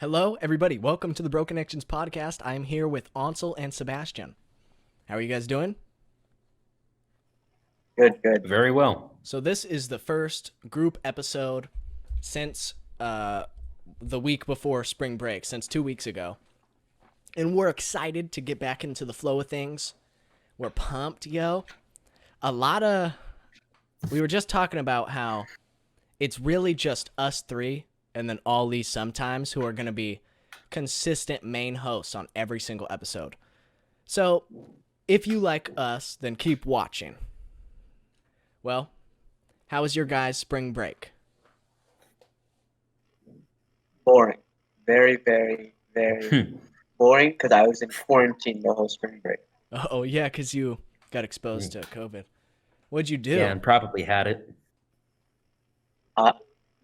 Hello, everybody. Welcome to the Broken Connections podcast. I am here with Ansel and Sebastian. How are you guys doing? Good. Very well. So this is the first group episode since the week before spring break, since 2 weeks ago. And we're excited to get back into the flow of things. We're pumped, yo. We were just talking about how it's really just us three and then all these sometimes who are going to be consistent main hosts on every single episode. So if you like us, then keep watching. Well, how was your guys' spring break? Boring. Very boring because I was in quarantine the whole spring break. Oh, yeah, because you got exposed to COVID. What'd you do? Yeah, and probably had it.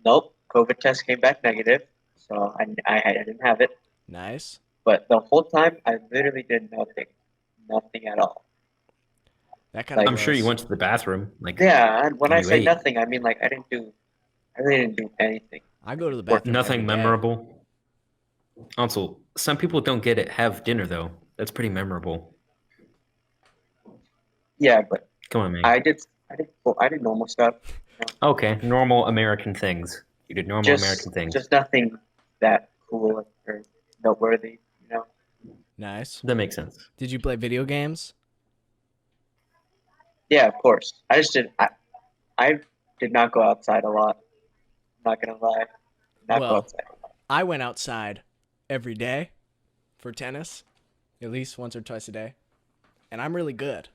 Nope. COVID test came back negative, so I didn't have it. Nice. But the whole time, I literally did nothing at all. That kind of. I'm sure you went to the bathroom. Yeah, and when I say ate. nothing, I mean I really didn't do anything. I go to the bathroom. Nothing every day. memorable. Also, some people don't get it. Have dinner though. That's pretty memorable. Yeah, but Come on, man. I did normal stuff. Okay, normal American things. You did normal American things. Just nothing that cool or noteworthy, Nice. That makes sense. Did you play video games? Yeah, of course. I did not go outside a lot. I'm not gonna lie. Go outside a lot. I went outside every day for tennis, at least once or twice a day, and I'm really good.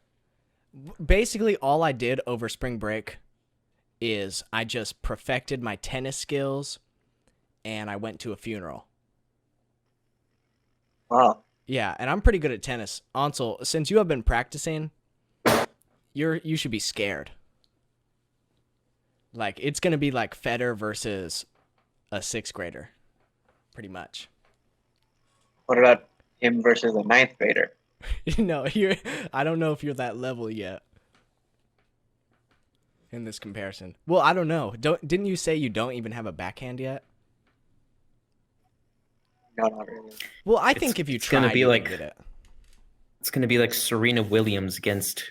Basically, all I did over spring break is I just perfected my tennis skills, and I went to a funeral. Wow. Yeah, and I'm pretty good at tennis. Ansel, since you have been practicing, you should be scared. Like, it's going to be like Federer versus a sixth grader, pretty much. What about him versus a ninth grader? No, I don't know if you're that level yet in this comparison. Well, I don't know. Didn't you say you don't even have a backhand yet? No, not really. Well, I think if you try, you can get it. It's going to be like Serena Williams against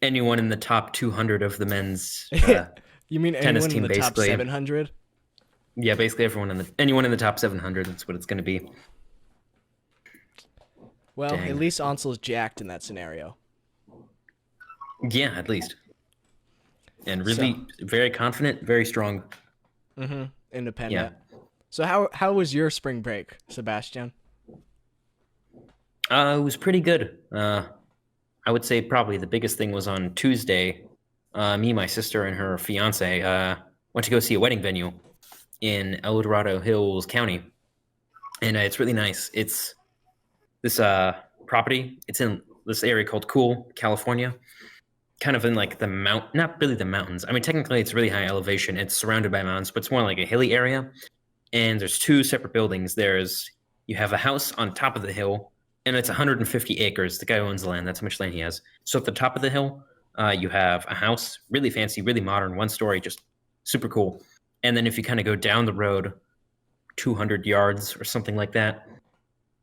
anyone in the top 200 of the men's You mean tennis anyone team, in the top basically. 700? Yeah, basically anyone in the top 700. That's what it's going to be. Well, Dang. at least Ansel's jacked in that scenario. Yeah, at least. And really very confident, very strong. Mm-hmm. Independent. Yeah. So how was your spring break, Sebastian? It was pretty good. I would say probably the biggest thing was on Tuesday. Me, my sister, and her fiance went to go see a wedding venue in El Dorado Hills County. And it's really nice. It's this property. It's in this area called Cool, California. Kind of in like not really the mountains. I mean, technically it's really high elevation. It's surrounded by mountains, but it's more like a hilly area. And there's two separate buildings. You have a house on top of the hill, and it's 150 acres. The guy owns the land. That's how much land he has. So at the top of the hill, you have a house, really fancy, really modern, one story, just super cool. And then if you kind of go down the road 200 yards or something like that,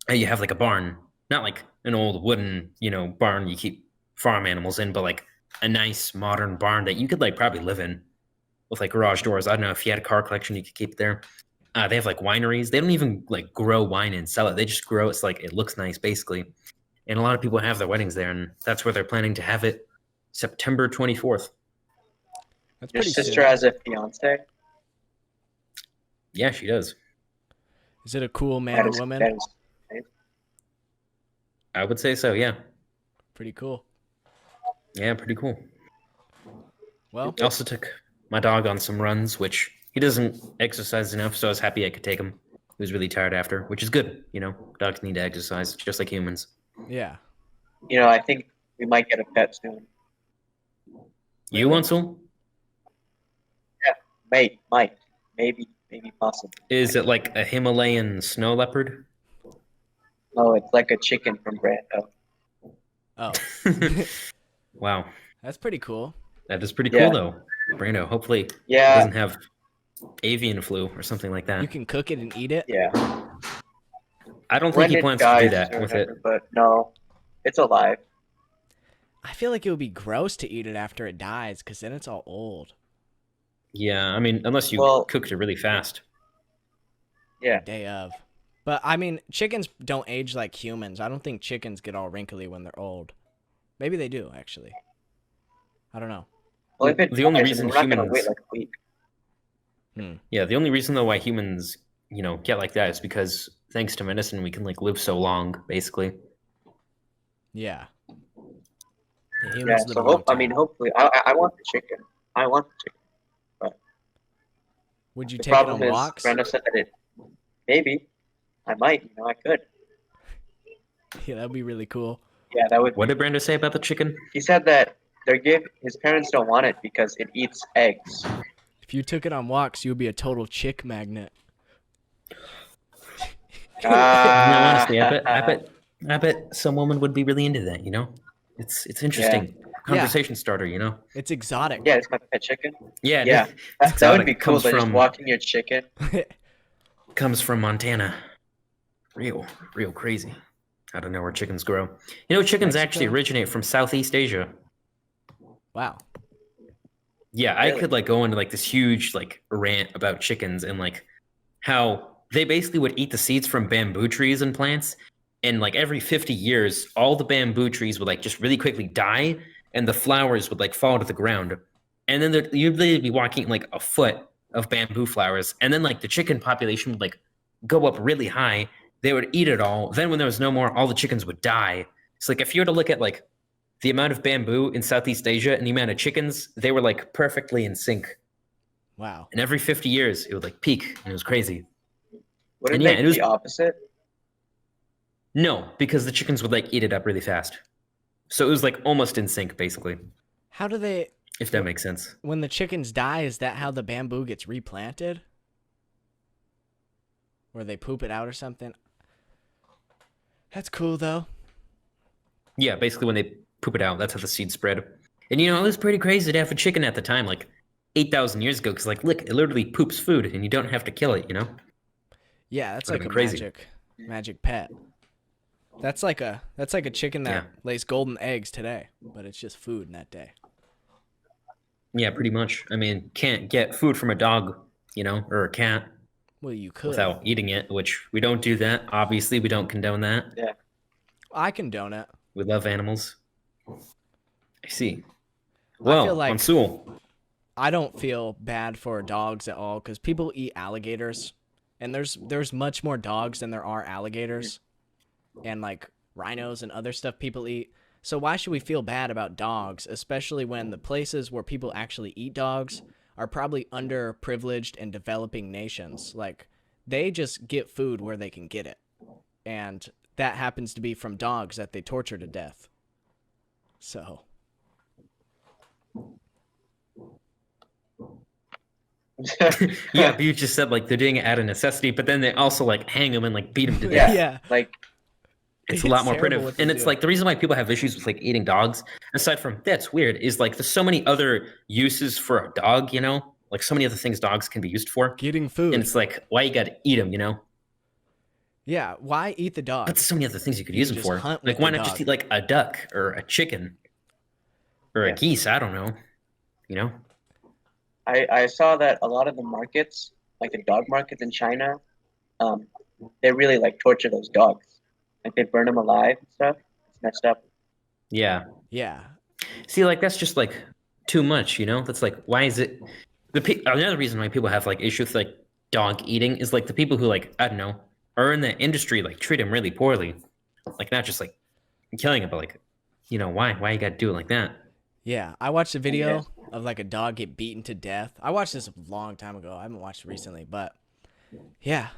you have like a barn. Not like an old wooden, barn you keep farm animals in, but like a nice modern barn that you could like probably live in with like garage doors. I don't know, if you had a car collection, you could keep it there. They have like wineries. They don't even like grow wine and sell it. They just grow it so like it looks nice, basically. And a lot of people have their weddings there, and that's where they're planning to have it September 24th. That's Your pretty sister soon. has a fiance? Yeah, she does. Is it a cool man or woman? That is, I would say so, yeah. Pretty cool. Yeah, pretty cool. Well, I also took my dog on some runs, which he doesn't exercise enough, so I was happy I could take him. He was really tired after, which is good, Dogs need to exercise, just like humans. yeah. I think we might get a pet soon. You, Ansel? Yeah, might. Maybe possibly. Is it like a Himalayan snow leopard? No, it's like a chicken from Brando. Oh, Wow. that's pretty cool. That is pretty Yeah. cool, though. Brando, hopefully Yeah. doesn't have avian flu or something like that. You can cook it and eat it. Yeah. I don't think When he it plans to dies do that or with whatever, it. but no, it's alive. I feel like it would be gross to eat it after it dies, because then it's all old. Yeah, I mean, unless you Well, cooked it really fast. yeah. The day of. But I mean, chickens don't age like humans. I don't think chickens get all wrinkly when they're old. Maybe they do, actually. I don't know. Well, if it The only dies, reason we're not gonna wait humans, like a week. yeah, the only reason though why humans, get like that is because thanks to medicine we can like live so long, basically. Yeah. The Yeah. humans live So a long I time. mean, hopefully, I want the chicken. I want the chicken. But Would you the take it problem on is, walks? Brenda said that maybe I might. I could. Yeah, that'd be really cool. Yeah, that would. What did Brando say about the chicken? He said that his parents don't want it because it eats eggs. If you took it on walks, you would be a total chick magnet. No, honestly, I bet some woman would be really into that. It's interesting. Conversation starter. It's exotic. Yeah, it's my pet chicken. Yeah, Yeah, it's that would exotic. be cool. Comes That just from walking your chicken. Montana. Real crazy. I don't know where chickens grow. Chickens actually Mexico? originate from Southeast Asia. Wow. Yeah, I Really? could like go into like this huge like rant about chickens and like how they basically would eat the seeds from bamboo trees and plants, and like every 50 years, all the bamboo trees would like just really quickly die, and the flowers would like fall to the ground, and then you'd literally be walking like a foot of bamboo flowers, and then like the chicken population would like go up really high. They would eat it all. Then when there was no more, all the chickens would die. So like if you were to look at like the amount of bamboo in Southeast Asia and the amount of chickens, they were like perfectly in sync. Wow. And every 50 years, it would like peak, and it was crazy. Would it And yeah, make it was- the opposite? No, because the chickens would like eat it up really fast. So it was like almost in sync, basically, How do they, if that makes sense. when the chickens die, is that how the bamboo gets replanted? Or they poop it out or something? That's cool, though. Yeah, basically when they poop it out, that's how the seeds spread. And it was pretty crazy to have a chicken at the time, like 8,000 years ago, because like, look, it literally poops food, and you don't have to kill it. Yeah, that's Would've like a been crazy. magic pet. That's like a chicken that Yeah. lays golden eggs today, but it's just food in that day. Yeah, pretty much. I mean, can't get food from a dog, or a cat Well, you could. without eating it, which we don't do that. Obviously, we don't condone that. Yeah. I condone it. We love animals. I see. I Well, feel like Mansul, I don't feel bad for dogs at all because people eat alligators, and there's much more dogs than there are alligators, and like rhinos and other stuff people eat. So why should we feel bad about dogs, especially when the places where people actually eat dogs are probably underprivileged and developing nations? Like they just get food where they can get it, and that happens to be from dogs that they torture to death. So. yeah, but you just said like they're doing it out of necessity, but then they also like hang them and like beat them to Yeah. death. Yeah. Like, It's a lot more terrible primitive. what they And it's do. like the reason why people have issues with like eating dogs, aside from that's weird, is like there's so many other uses for a dog, like so many other things dogs can be used for. Getting food. And it's like, why you gotta eat them, Yeah, why eat the dog? But there's so many other things you could You use can them just for. hunt Like, with why the not just dog. eat like a duck or a chicken or Yeah. a geese? I don't know. I saw that a lot of the markets, like the dog markets in China, they really like torture those dogs. Like they burn them alive and stuff. It's messed up. Yeah. Yeah. See, like that's just like too much, That's like, why is it? Another reason why people have like issues with like dog eating is like the people who like I don't know are in the industry like treat them really poorly, like not just like killing it, but like why you got to do it like that? Yeah. I watched a video Yes. of like a dog get beaten to death. I watched this a long time ago. I haven't watched it recently, but yeah,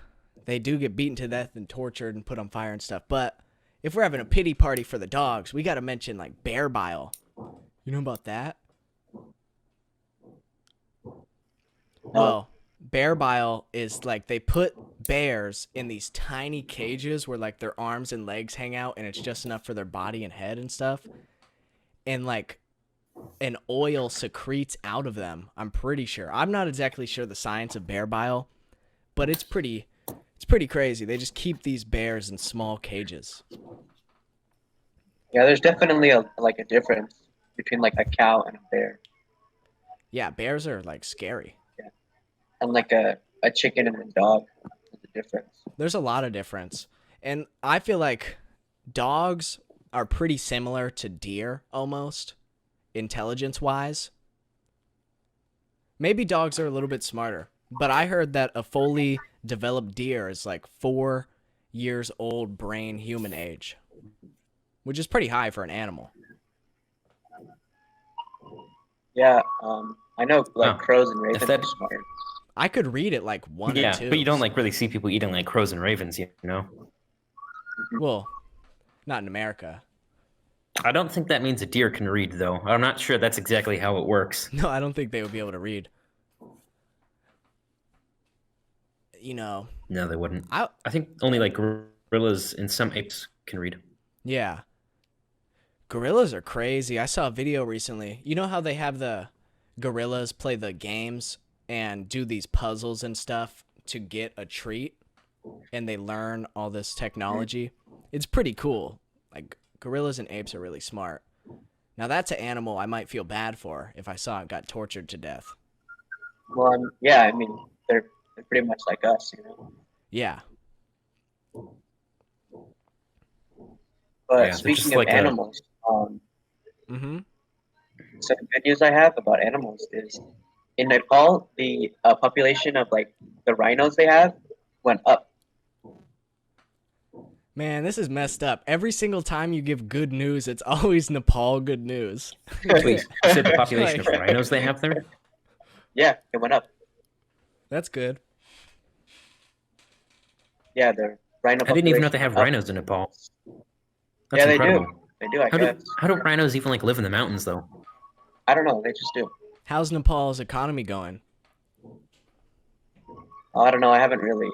they do get beaten to death and tortured and put on fire and stuff. But if we're having a pity party for the dogs, we got to mention like bear bile. You know about that? Well, bear bile is like they put bears in these tiny cages where like their arms and legs hang out and it's just enough for their body and head and stuff. And like an oil secretes out of them. I'm pretty sure. I'm not exactly sure the science of bear bile, but it's pretty crazy. They just keep these bears in small cages. Yeah, there's definitely a difference between like a cow and a bear, Yeah, bears are like scary. and like a chicken and a dog. There's a difference. There's a lot of difference. And I feel like dogs are pretty similar to deer almost, intelligence wise. Maybe dogs are a little bit smarter, but I heard that a fully developed deer is like 4 years old brain human age, which is pretty high for an animal. Yeah, I know like Oh, crows and ravens that- are smart. I could read it like one or Yeah, two. but you don't like really see people eating like crows and ravens, you know? Well, not in America. I don't think that means a deer can read, though. I'm not sure that's exactly how it works. No, I don't think they would be able to read. You know, No, they wouldn't. I I think only like gorillas and some apes can read. yeah. Gorillas are crazy. I saw a video recently. You know how they have the gorillas play the games and do these puzzles and stuff to get a treat, and they learn all this technology? It's pretty cool. Like, gorillas and apes are really smart. Now, that's an animal I might feel bad for if I saw it got tortured to death. Well, yeah, I mean they're pretty much like us, you know. Yeah. But Yeah, they're speaking just of like animals, Mm-hmm. some good news I have about animals is in Nepal, the population of like the rhinos they have went up. Man, this is messed up. Every single time you give good news, it's always Nepal good news. Wait, you said the population of rhinos they have there? Yeah, it went up. That's good. Yeah, the rhino. I didn't even know population they have went up. rhinos in Nepal. That's Yeah, they incredible. do. They do, I How guess. do rhinos even like live in the mountains though? I don't know. They just do. How's Nepal's economy going? I don't know. I haven't really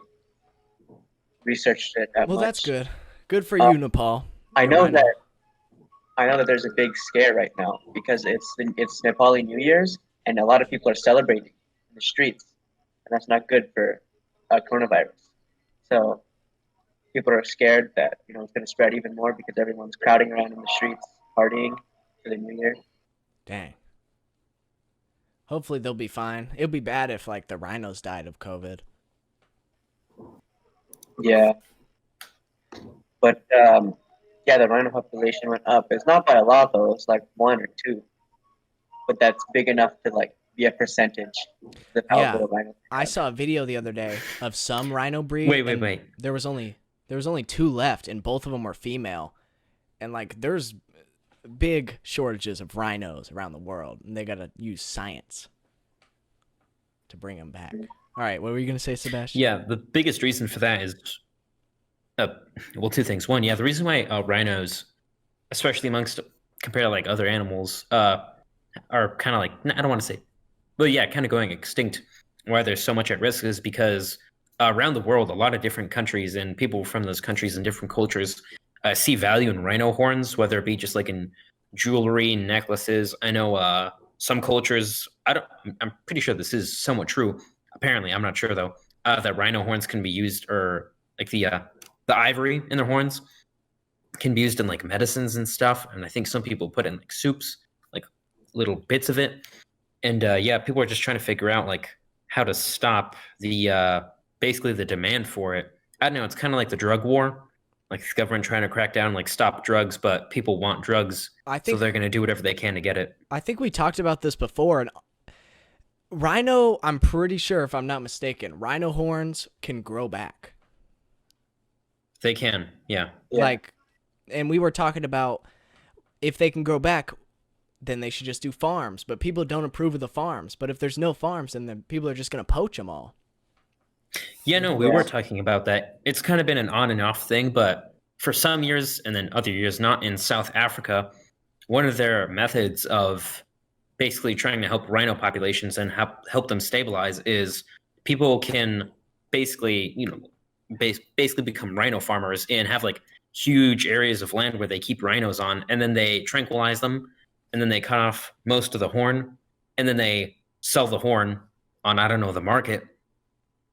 researched it that Well, much. that's good. Good for you, Nepal. I Or know rhino. that. I know that there's a big scare right now because it's Nepali New Year's and a lot of people are celebrating in the streets, and that's not good for coronavirus. So people are scared that it's going to spread even more because everyone's crowding around in the streets partying for the New Year. Dang. Hopefully they'll be fine. It would be bad if like the rhinos died of COVID. Yeah, but yeah, the rhino population went up. It's not by a lot though. It's like 1 or 2, but that's big enough to like be a percentage of how Yeah. little rhinos. I saw a video the other day of some rhino breed. Wait. and There was only 2 left, and both of them were female. And like, there's big shortages of rhinos around the world, and they gotta use science to bring them back. All right, what were you gonna say, Sebastian? Yeah, the biggest reason for that is, well, two things. One, yeah, the reason why rhinos, especially amongst compared to like other animals, are kind of like I don't want to say, but yeah, kind of going extinct. Why there's so much at risk is because around the world, a lot of different countries and people from those countries and different cultures see value in rhino horns, whether it be just like in jewelry, necklaces. I know some cultures. I'm pretty sure this is somewhat true. Apparently, I'm not sure though. That rhino horns can be used, or like the ivory in their horns can be used in like medicines and stuff. And I think some people put in like soups, like little bits of it. And yeah, people are just trying to figure out like how to stop the basically the demand for it. I don't know. It's kind of like the drug war, like the government trying to crack down, like stop drugs, but people want drugs, I so think they're going to do whatever they can to get it. I think we talked about this before, and rhino, I'm pretty sure, if I'm not mistaken, rhino horns can grow back. They can, yeah. Yeah. Like, and we were talking about if they can grow back, then they should just do farms. But people don't approve of the farms. But if there's no farms, then people are just going to poach them all. Yeah, no, we Yeah. were talking about that. It's kind of been an on and off thing, but for some years and then other years, not in South Africa, one of their methods of basically trying to help rhino populations and help them stabilize is people can basically, basically become rhino farmers and have like huge areas of land where they keep rhinos on, and then they tranquilize them and then they cut off most of the horn, and then they sell the horn on, I don't know, the market.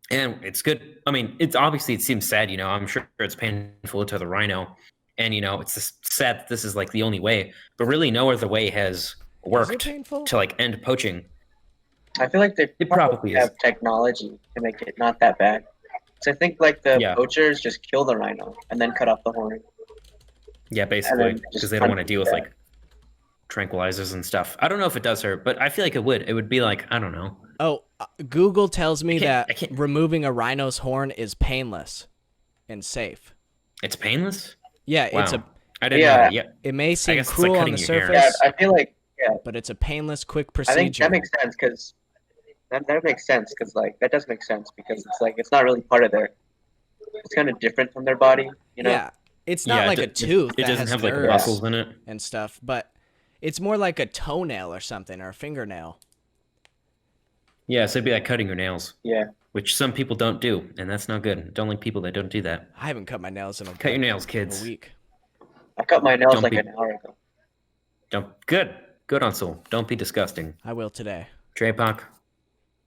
And it's good. I mean, it's obviously, it seems sad, I'm sure it's painful to the rhino. And, it's just sad that this is like the only way, but really no other way has Is it worked painful? to like end poaching. I feel like they It probably probably have is. technology to make it not that bad. So I think like the Yeah. poachers just kill the rhino and then cut off the horn. Yeah, And basically, then because just they don't want to hunt deal with it. like tranquilizers and stuff. I don't know if it does hurt, but I feel like it would. It would be like, I don't know. Oh, Google tells me I that can't- removing a rhino's horn is painless and safe. It's painless? Yeah, Wow. it's a. I didn't Yeah. know that. Yeah. It may seem guess it's like cruel on cutting the your hair. Yeah, surface, I feel like but it's a painless, quick I think procedure. that makes sense because that makes sense because like that does make sense because it's like it's not really part of their. It's kind of different from their body, Yeah, it's not Yeah, like a tooth It that doesn't has have like nerves muscles in it. and stuff, but it's more like a toenail or something or a fingernail. Yeah, so it'd be like cutting your nails, Yeah. which some people don't do, and that's not good. Don't like people that don't do that. I haven't cut my nails in Cut your nails, a kids. week. I cut my nails Don't like be- an hour ago. Good. Good on Soul. Don't be disgusting. I will today. Draypock,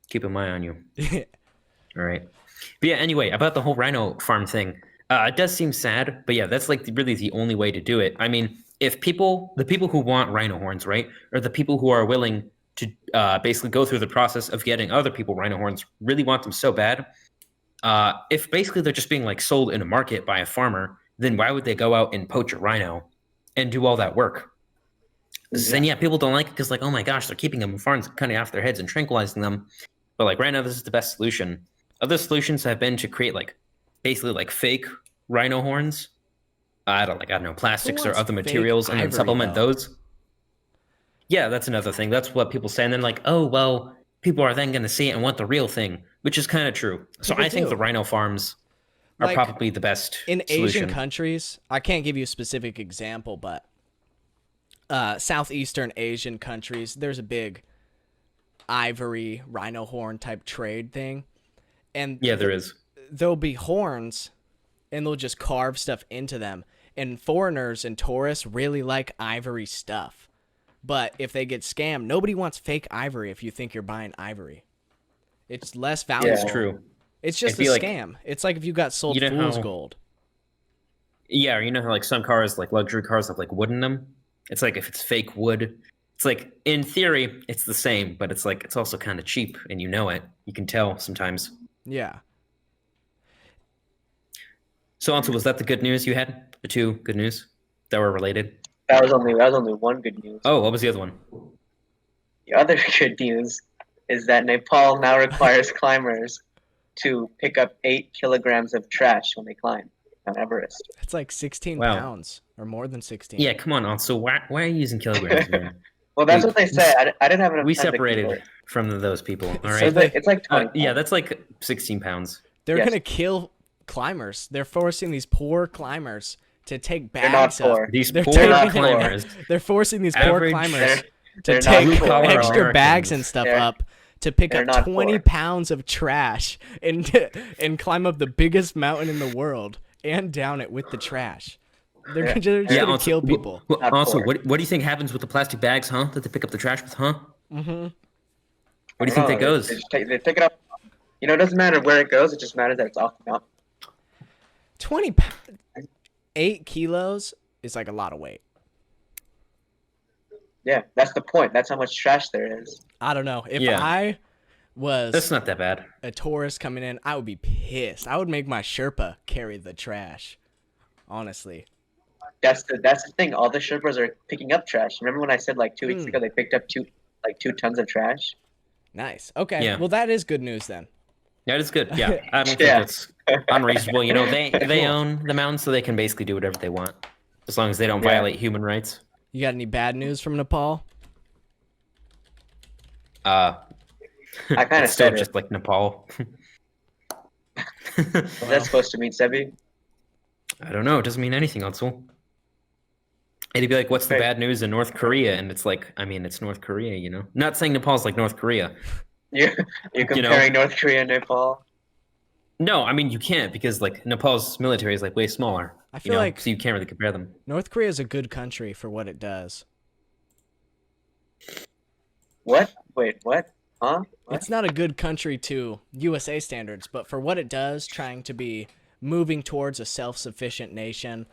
keep an eye on you. All right. But yeah, anyway, about the whole rhino farm thing, it does seem sad, but yeah, that's like really the only way to do it. I mean, if the people who want rhino horns, right, or the people who are willing to basically go through the process of getting other people rhino horns, really want them so bad, if basically they're just being like sold in a market by a farmer, then why would they go out and poach a rhino and do all that work? And yeah, people don't like it because like, oh my gosh, they're keeping them in farms, cutting off their heads and tranquilizing them. But like right now, this is the best solution. Other solutions have been to create like basically like fake rhino horns. I don't know, plastics or wants other fake materials, and then ivory, supplement though? those. Yeah, that's another thing. That's what people say, and then like, oh well, people are then going to see it and want the real thing, which is kind of true. So People I think do. the rhino farms are Like, probably the best in solution. Asian countries, I can't give you a specific example, but Southeastern Asian countries, there's a big ivory rhino horn type trade thing. And Yeah, there is. there'll be horns and they'll just carve stuff into them. And foreigners and tourists really like ivory stuff. But if they get scammed, nobody wants fake ivory if you think you're buying ivory. It's less valuable. It's true. It's just a It'd be like- scam. It's like if you got sold You know fool's how- gold. Yeah, or you know how like some cars, like luxury cars, have like wood in them. It's like if it's fake wood, it's like in theory it's the same, but it's like it's also kind of cheap, and you know it. You can tell sometimes. Yeah. So, also, was that the good news you had? The two good news that were related? That was only one good news. Oh, what was the other one? The other good news is that Nepal now requires climbers to pick up 8 kilograms of trash when they climb Mount Everest. It's like 16 Wow. pounds or more than 16. Yeah, come on. Also, why are you using kilograms, man? Well, that's We- what they say. I didn't have enough We time to separated Google it. from those people. All So right. it's like 20 Yeah, pounds. that's like 16 pounds. They're Yes. going to kill climbers. They're forcing these poor climbers to take They're not bags up. poor. These They're poor not poor. climbers. They're forcing these poor Average- climbers to they're not take poor. extra Americans. bags and stuff They're- up to pick they're up not 20 poor. pounds of trash and climb up the biggest mountain in the world and down it with the trash. They're Yeah. just going to also, kill people. Not Also, poor. what do you think happens with the plastic bags, huh? That they pick up the trash with, huh? Mm-hmm. Where do you think that goes? They pick it up. You know, it doesn't matter where it goes. It just matters that it's off the mountain. 8 kilos is like a lot of weight. Yeah, that's the point. That's how much trash there is. I don't know. If Yeah. I was That's not that bad. a tourist coming in, I would be pissed. I would make my Sherpa carry the trash. Honestly. That's the thing. All the Sherpas are picking up trash. Remember when I said like 2 weeks ago they picked up 2 tons of trash? Nice. Okay. Yeah. Well, that is good news then. That is good. Yeah, I don't Yeah. think that's unreasonable. You know, they own the mountain, so they can basically do whatever they want, as long as they don't Yeah. violate human rights. You got any bad news from Nepal? I kind of It's still said just like Nepal. What's that supposed to mean, Sebi? I don't know. It doesn't mean anything, Otsul. It'd be like, what's the Right. bad news in North Korea? And it's like, I mean, it's North Korea, you know? Not saying Nepal's like North Korea. You're comparing North Korea and Nepal? No, I mean, you can't because like Nepal's military is like way smaller. I You feel know, like so you can't really compare them. North Korea is a good country for what it does. What? Wait, what? Huh? What? It's not a good country to USA standards, but for what it does, trying to be moving towards a self-sufficient nation,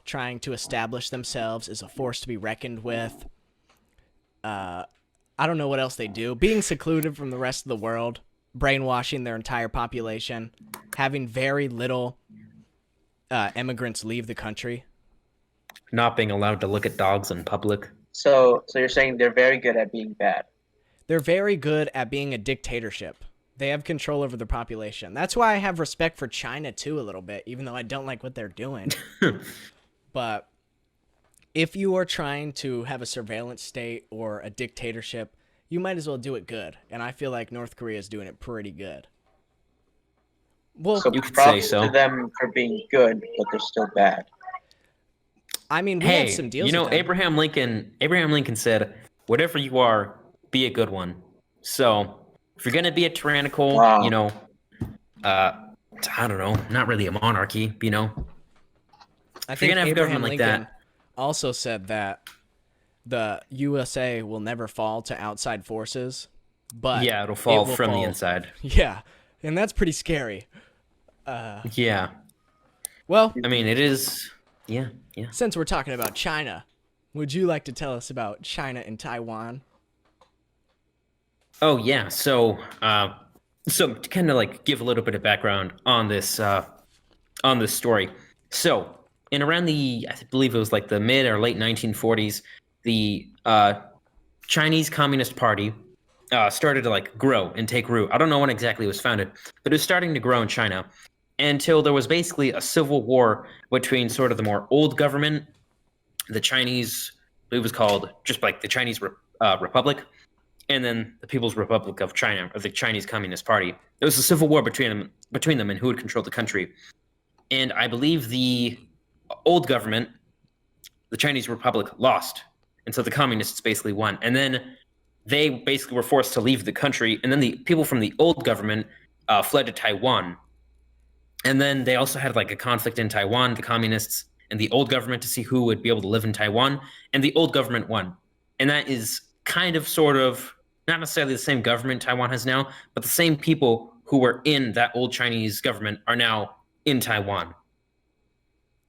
trying to establish themselves as a force to be reckoned with. I don't know what else they do. Being secluded from the rest of the world, brainwashing their entire population, having very little immigrants leave the country. Not being allowed to look at dogs in public. So you're saying they're very good at being bad. They're very good at being a dictatorship. They have control over their population. That's why I have respect for China too a little bit, even though I don't like what they're doing. But if you are trying to have a surveillance state or a dictatorship, you might as well do it good. And I feel like North Korea is doing it pretty good. Well, So You could props say so. to them for being good, but they're still bad. I mean, we had Hey, some deals you know, with them. Abraham Lincoln said, "Whatever you are, be a good one." So if you're gonna be a tyrannical, Wow. I don't know, not really a monarchy, I if you're think gonna have a Abraham government like Lincoln that. also said that the USA will never fall to outside forces, but Yeah, it'll fall will from the fall- inside. Yeah, and that's pretty scary. Yeah, Well, I mean, it is. Yeah, yeah. since we're talking about China, would you like to tell us about China and Taiwan? Oh yeah. So to kind of like give a little bit of background on this story. So in around I believe it was like the mid or late 1940s, the Chinese Communist Party started to like grow and take root. I don't know when exactly it was founded, but it was starting to grow in China until there was basically a civil war between sort of the more old government, the Chinese, it was called just like the Chinese Republic, and then the People's Republic of China, or the Chinese Communist Party. There was a civil war between them and who would control the country. And I believe the old government, the Chinese Republic, lost. And so the communists basically won. And then they basically were forced to leave the country. And then the people from the old government fled to Taiwan. And then they also had like a conflict in Taiwan, the communists and the old government, to see who would be able to live in Taiwan. And the old government won. And that is kind of sort of not necessarily the same government Taiwan has now, but the same people who were in that old Chinese government are now in Taiwan.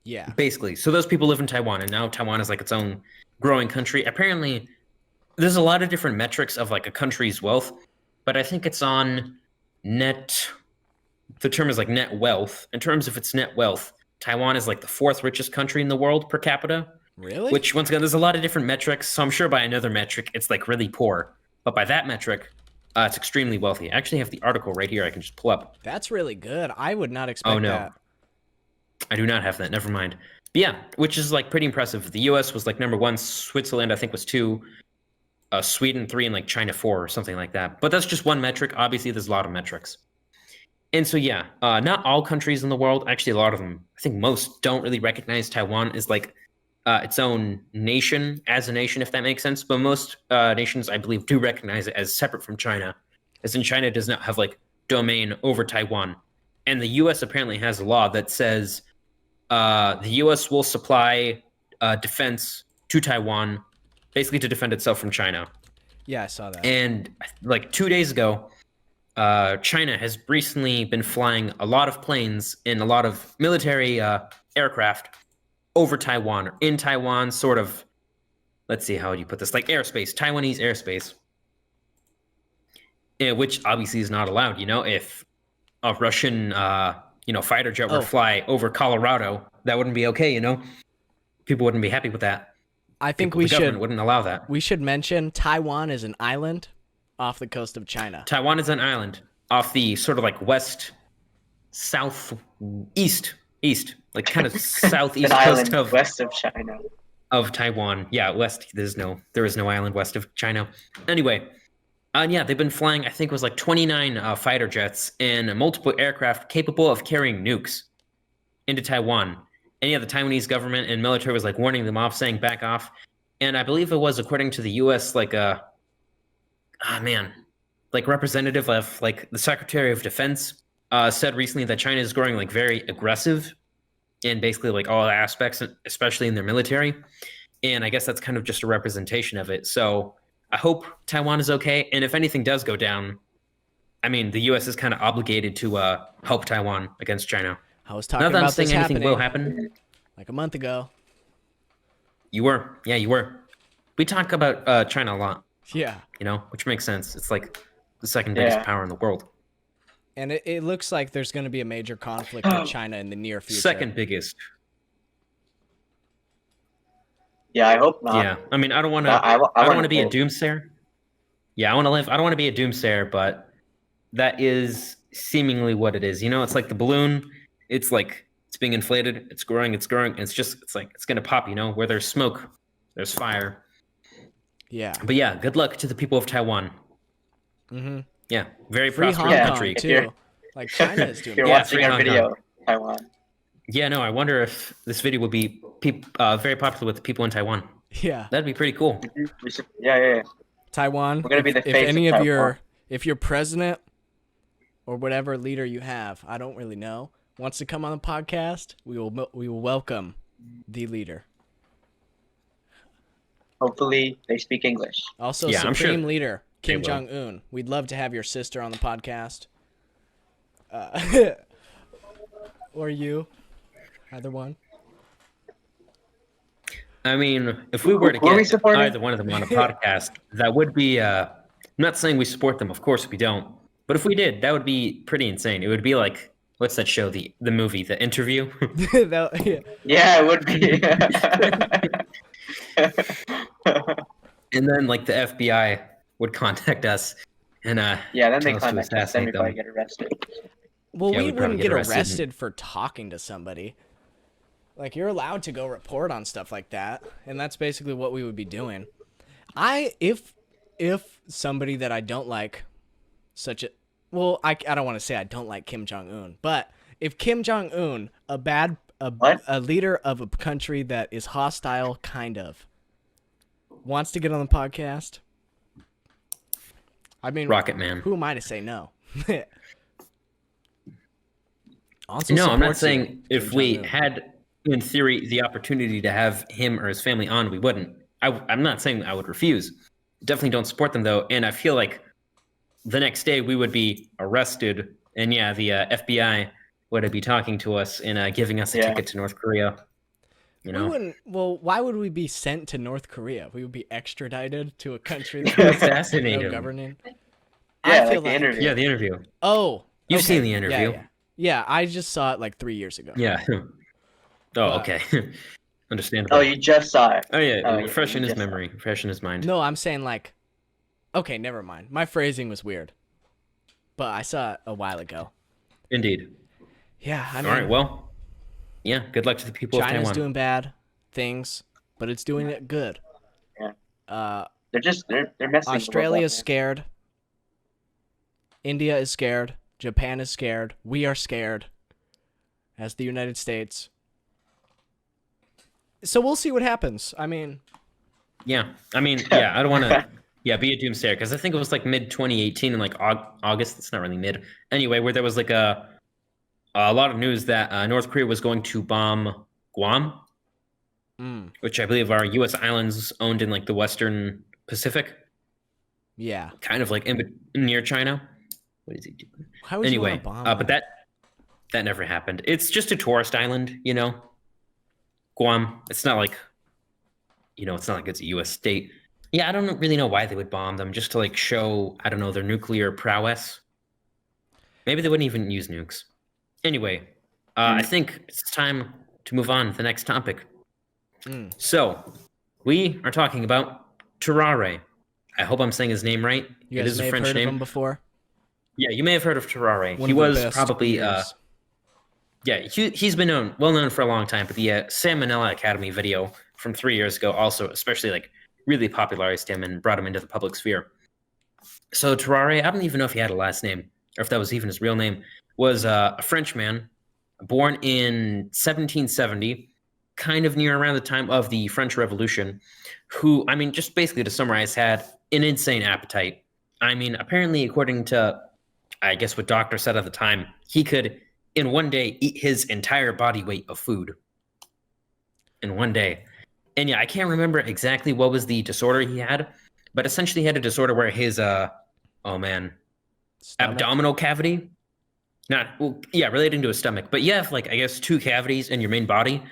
Yeah. Basically. So those people live in Taiwan, and now Taiwan is like its own growing country. Apparently, there's a lot of different metrics of like a country's wealth, but I think it's on net. The term is like net wealth. In terms of its net wealth, Taiwan is like the fourth richest country in the world per capita. Really? Which, once again, there's a lot of different metrics. So I'm sure by another metric, it's like really poor. But by that metric, it's extremely wealthy. I actually have the article right here. I can just pull up. That's really good. I would not expect Oh, no. that. I do not have that. Never mind. But yeah, which is like pretty impressive. The U.S. was like number one. Switzerland, I think, was two. Sweden, three, and like China, four, or something like that. But that's just one metric. Obviously, there's a lot of metrics. And so, yeah, not all countries in the world, actually, a lot of them, I think most don't really recognize Taiwan as like its own nation, as a nation, if that makes sense. But most nations, I believe, do recognize it as separate from China, as in China does not have like domain over Taiwan. And the U.S. apparently has a law that says the U.S. will supply defense to Taiwan, basically to defend itself from China. Yeah, I saw that. And like 2 days ago, China has recently been flying a lot of planes and a lot of military aircraft over Taiwan, or in Taiwan, sort of, let's see, how would you put this? Like airspace, Taiwanese airspace, which obviously is not allowed. If a Russian, fighter jet were to fly over Colorado, that wouldn't be okay. People wouldn't be happy with that. I think The government wouldn't allow that. we should mention Taiwan is an island off the coast of China. Taiwan is an island off the sort of like east, like kind of southeast An coast island west of China. of Taiwan. Yeah, west. There is no island west of China. Anyway, yeah, they've been flying. I think it was like 29 fighter jets and multiple aircraft capable of carrying nukes into Taiwan. And yeah, the Taiwanese government and military was like warning them off, saying back off. And I believe it was, according to the U.S., like representative of like the Secretary of Defense said recently that China is growing like very aggressive in basically like all aspects, especially in their military. And I guess that's kind of just a representation of it. So I hope Taiwan is okay. And if anything does go down, I mean, the U.S. is kind of obligated to help Taiwan against China. I was Not talking that I'm about this saying anything will happening happen. like a month ago. You were. Yeah, you were. We talk about China a lot, Yeah. which makes sense. It's like the second biggest power in the world. And it looks like there's going to be a major conflict with China in the near future. Second biggest. Yeah, I hope not. Yeah, I mean, I don't want to. I I don't wanna want to be a live. doomsayer. Yeah, I want to live. I don't want to be a doomsayer, but that is seemingly what it is. It's like the balloon. It's like it's being inflated. It's growing. It's growing. And it's like it's gonna pop. Where there's smoke, there's fire. Yeah. But yeah, good luck to the people of Taiwan. Mm-hmm. Yeah, very Free prosperous Hong Kong, country. too. Like, China is doing If you're Yeah, watching free our Hong video, Kong. Taiwan. Yeah, no, I wonder if this video would be very popular with the people in Taiwan. Yeah. That'd be pretty cool. We should, yeah. Taiwan, We're gonna be the if face any of of Taiwan. if your president or whatever leader you have, I don't really know, wants to come on the podcast, we will welcome the leader. Hopefully, they speak English. Also, Yeah, I'm Supreme sure Leader they Kim will. Jong Un. We'd love to have your sister on the podcast. Or you, either one. I mean, if we were to Who are we get supporting? either one of them on a podcast, that would be. I'm not saying we support them. Of course, we don't. But if we did, that would be pretty insane. It would be like what's that show? The movie, The Interview. Yeah. Yeah, it would be. And then like the FBI would contact us and Yeah, then they tell us to contact us, then assassinate we probably them. get arrested. Well, Yeah, we we'd probably wouldn't get get arrested. arrested for talking to somebody. Like, you're allowed to go report on stuff like that, and that's basically what we would be doing. If somebody that I don't like, I don't want to say I don't like Kim Jong Un, but if Kim Jong Un, a leader of a country that is hostile, kind of, wants to get on the podcast, I mean, Rocket Man. who am I to say no? Also No, I'm not supports you, saying if Kim we Jong-un. had, in theory, the opportunity to have him or his family on, we wouldn't. I'm not saying I would refuse. Definitely don't support them, though. And I feel like the next day we would be arrested. And yeah, the FBI would be talking to us and giving us a ticket to North Korea. We wouldn't. Well, why would we be sent to North Korea? We would be extradited to a country that Assassinate no him. governing. Yeah, I feel like the interview. Yeah, the interview. Oh, You've okay. seen the interview. Yeah, I just saw it like 3 years ago. Yeah. Oh, okay. Understandable. Oh, you just saw it. Oh, yeah. Oh, yeah, Fresh in you his just saw memory. Fresh in his mind. No, I'm saying like, okay, never mind. My phrasing was weird, but I saw it a while ago. Indeed. Yeah, I mean, All right, well, yeah, good luck to the people of China's Taiwan. doing bad things, but it's doing it good. Yeah. They're messing. the world Australia's up, man. scared. India is scared. Japan is scared. We are scared as the United States. So we'll see what happens. I mean, Yeah, I mean, yeah, I don't want to, be a doomsayer because I think it was like mid 2018 in like August. It's not really mid. Anyway, where there was like a lot of news that North Korea was going to bomb Guam, which I believe are U.S. islands owned in like the Western Pacific, yeah. kind of like near China. What is he doing? How would you Anyway, want to bomb but that never happened. It's just a tourist island, Guam. It's not like, it's not like it's a U.S. state. Yeah, I don't really know why they would bomb them, just to like show, I don't know, their nuclear prowess. Maybe they wouldn't even use nukes. Anyway, I think it's time to move on to the next topic. So, we are talking about Tarrare. I hope I'm saying his name right. You It guys is may a have French heard name. of him before. Yeah, you may have heard of Tarrare. One He of the was best probably, beers. he's been well known for a long time. But the Salmonella Academy video from 3 years ago also, especially like really popularized him and brought him into the public sphere. So Tarrare, I don't even know if he had a last name or if that was even his real name, was a French man born in 1770, kind of near around the time of the French Revolution, who, I mean, just basically to summarize, had an insane appetite. I mean, apparently, according to, I guess, what doctors said at the time, he could, in one day, eat his entire body weight of food. In one day. And yeah, I can't remember exactly what was the disorder he had, but essentially he had a disorder where his oh man, Stomach? abdominal cavity, not well, yeah, relating to his stomach, but you have like I guess two cavities in your main body.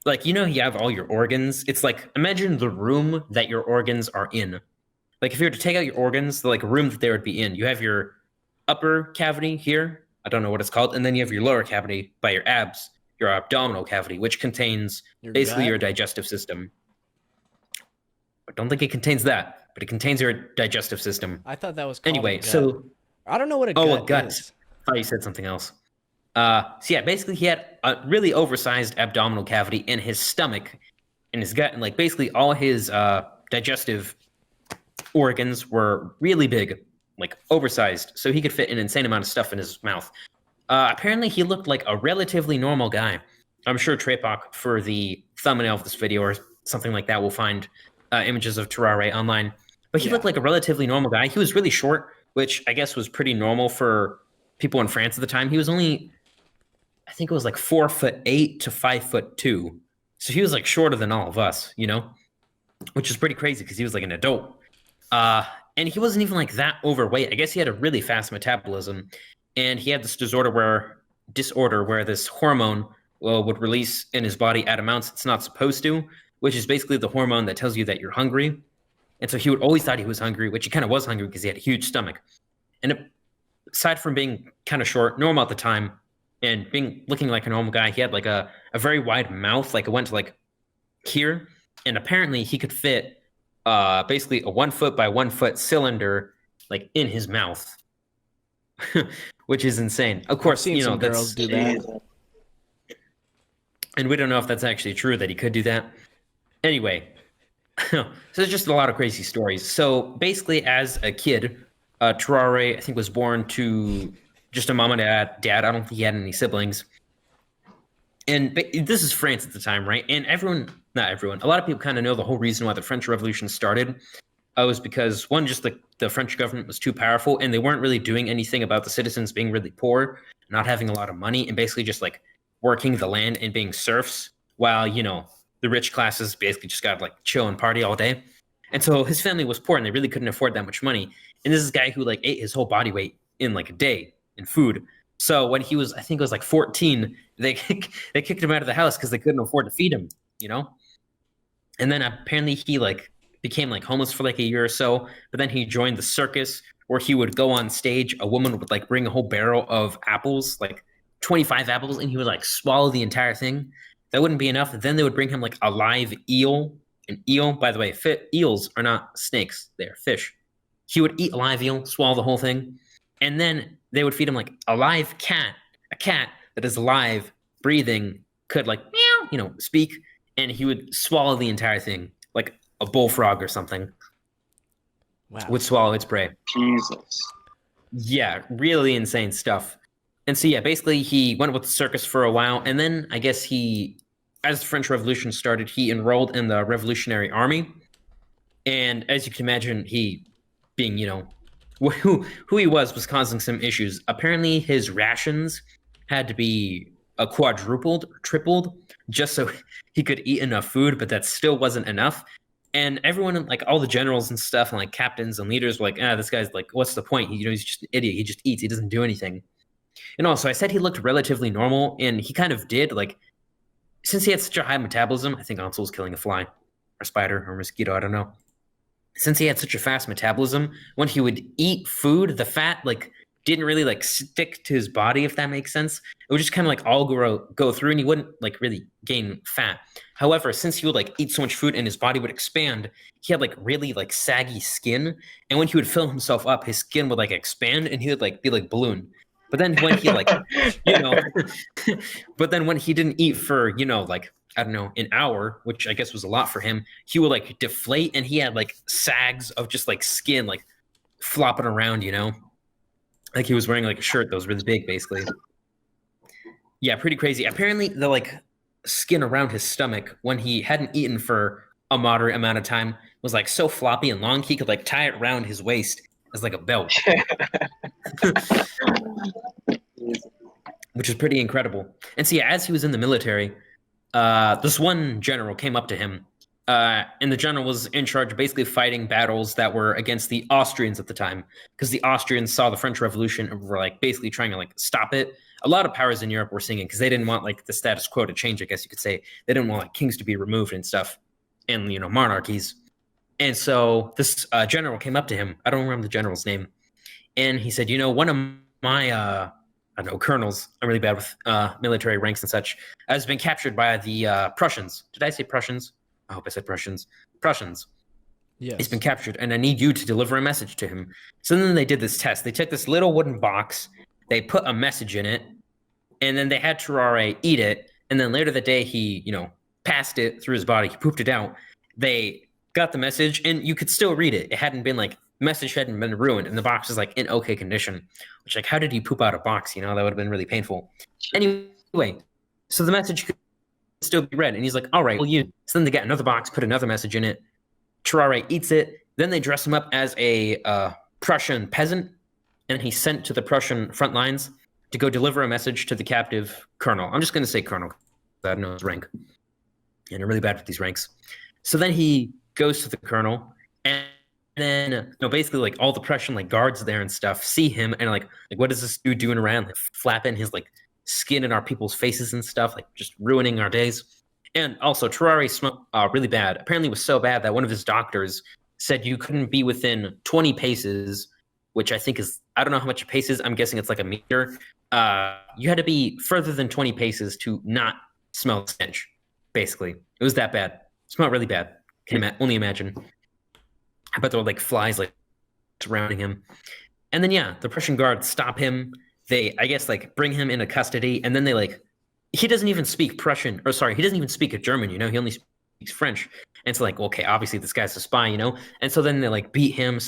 Like you have all your organs. It's like imagine the room that your organs are in. Like if you were to take out your organs, the like room that they would be in, you have your upper cavity here. I don't know what it's called, and then you have your lower cavity by your abs, your abdominal cavity, which contains Your basically gut? your digestive system. I don't think it contains that, but it contains your digestive system. I thought that was called a Anyway, gut. so I don't know what a oh, gut a gut. is. I thought you said something else. So yeah, basically he had a really oversized abdominal cavity in his stomach, in his gut, and like basically all his digestive organs were really big, like oversized, so he could fit an insane amount of stuff in his mouth. Apparently, he looked like a relatively normal guy. I'm sure Treypak, for the thumbnail of this video or something like that, will find images of Tarrare online. But he Yeah. looked like a relatively normal guy. He was really short, which I guess was pretty normal for people in France at the time. He was only, I think it was like 4'8" to 5'2". So he was like shorter than all of us, which is pretty crazy because he was like an adult. And he wasn't even like that overweight. I guess he had a really fast metabolism, and he had this disorder where this hormone would release in his body at amounts it's not supposed to, which is basically the hormone that tells you that you're hungry. And so he would always thought he was hungry, which he kind of was hungry because he had a huge stomach. And aside from being kind of short, normal at the time, and looking like a normal guy, he had like a very wide mouth, like it went to like here, and apparently he could fit basically a 1 foot by 1 foot cylinder like in his mouth, which is insane. Of course, I've seen some girls do that. Jesus. and we don't know if that's actually true that he could do that. Anyway, so there's just a lot of crazy stories. So basically, as a kid, Tarrare, I think, was born to just a mom and dad. I don't think he had any siblings. And this is France at the time, right? And not everyone, a lot of people kind of know the whole reason why the French Revolution started was because, one, just the French government was too powerful, and they weren't really doing anything about the citizens being really poor, not having a lot of money, and basically just like working the land and being serfs, while, the rich classes basically just got like chill and party all day. And so his family was poor, and they really couldn't afford that much money. And this is a guy who like ate his whole body weight in like a day in food. So when he was, I think it was like 14, they kicked him out of the house because they couldn't afford to feed him, And then apparently he like became like homeless for like a year or so. But then he joined the circus where he would go on stage. A woman would like bring a whole barrel of apples, like 25 apples, and he would like swallow the entire thing. That wouldn't be enough. Then they would bring him like a live eel. An eel, by the way, eels are not snakes; they're fish. He would eat a live eel, swallow the whole thing, and then they would feed him like a live cat, a cat that is alive, breathing, could like meow, speak, and he would swallow the entire thing like a bullfrog or something. Wow. Would swallow its prey. Jesus. Yeah, really insane stuff. And so yeah, basically he went with the circus for a while, and then I guess as the French Revolution started, he enrolled in the Revolutionary Army. And as you can imagine, he being, who he was causing some issues. Apparently his rations had to be quadrupled or tripled just so he could eat enough food, but that still wasn't enough. And everyone, like all the generals and stuff, and like captains and leaders were like, this guy's like, what's the point? He's just an idiot. He just eats. He doesn't do anything. And also, I said he looked relatively normal, and he kind of did. Like, since he had such a high metabolism, I think Ansel was killing a fly, or spider, or mosquito, I don't know. Since he had such a fast metabolism, when he would eat food, the fat like didn't really like stick to his body, if that makes sense. It would just kind of like all go through, and he wouldn't like really gain fat. However, since he would like eat so much food and his body would expand, he had like really like saggy skin, and when he would fill himself up, his skin would like expand, and he would like be like balloon. But then when he like, but then when he didn't eat for, like, I don't know, an hour, which I guess was a lot for him, he would like deflate, and he had like sags of just like skin, like flopping around, like he was wearing like a shirt that was really big, basically. Yeah, pretty crazy. Apparently the like skin around his stomach when he hadn't eaten for a moderate amount of time was like so floppy and long, he could like tie it around his waist as like a belt. Which is pretty incredible. And so yeah, as he was in the military, this one general came up to him And the general was in charge of basically fighting battles that were against the Austrians at the time, because the Austrians saw the French Revolution and were like basically trying to like stop it. A lot of powers in Europe were seeing it because they didn't want like the status quo to change, I guess you could say. They didn't want like kings to be removed and stuff, and monarchies. And so this general came up to him. I don't remember the general's name, and he said, one of my I don't know, colonels. I'm really bad with military ranks and such. Has been captured by the Prussians. Did I say Prussians? I hope I said Prussians. Prussians. Yes. He's been captured, and I need you to deliver a message to him. So then they did this test. They took this little wooden box. They put a message in it, and then they had Tarrare eat it. And then later that day, he, passed it through his body. He pooped it out. They got the message, and you could still read it. It hadn't been like, message hadn't been ruined, and the box was like in okay condition. Which, like, how did he poop out a box? That would have been really painful. Anyway, so the message could still be read, and he's like, all right, well, so then they get another box, put another message in it. Tarrare eats it. Then they dress him up as a Prussian peasant, and he's sent to the Prussian front lines to go deliver a message to the captive colonel. I'm just going to say colonel, because I don't know his rank, and I'm really bad with these ranks. So then he goes to the colonel, and then basically like all the Prussian like guards there and stuff see him, and like what is this dude doing around, like flapping his like skin in our people's faces and stuff, like just ruining our days. And also Tarrare smelled really bad. Apparently it was so bad that one of his doctors said you couldn't be within 20 paces, which I think is, I don't know how much a pace is. I'm guessing it's like a meter. You had to be further than 20 paces to not smell the stench, basically. It was that bad. It smelled really bad. Can only imagine. I bet there were like flies like surrounding him. And then, the Prussian guards stop him. They, I guess, like bring him into custody. And then they like, he doesn't even speak Prussian, or sorry, he doesn't even speak a German, he only speaks French. And so like, okay, obviously this guy's a spy, And so then they like beat him,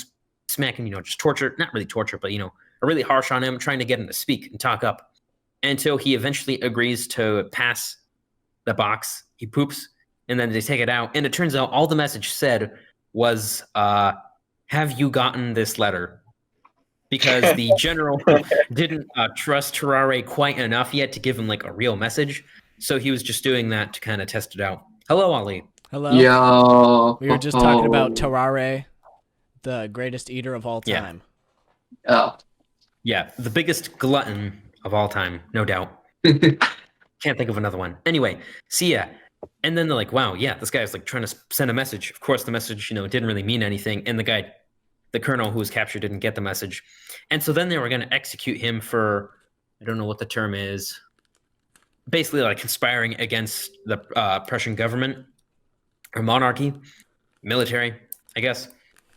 smack him, just torture, not really torture, but, are really harsh on him, trying to get him to speak and talk up until he eventually agrees to pass the box. He poops, and then they take it out. And it turns out all the message said was, have you gotten this letter? Because the general didn't trust Tarrare quite enough yet to give him like a real message. So he was just doing that to kind of test it out. Hello, Ollie. Hello. Yo. We were just talking about Tarrare, the greatest eater of all time. Oh. Yeah, the biggest glutton of all time, no doubt. Can't think of another one. Anyway, see ya. And then they're like, wow, this guy's like trying to send a message. Of course, the message, didn't really mean anything. And the colonel who was captured didn't get the message. And so then they were going to execute him for, I don't know what the term is, basically like conspiring against the Prussian government or monarchy, military, I guess.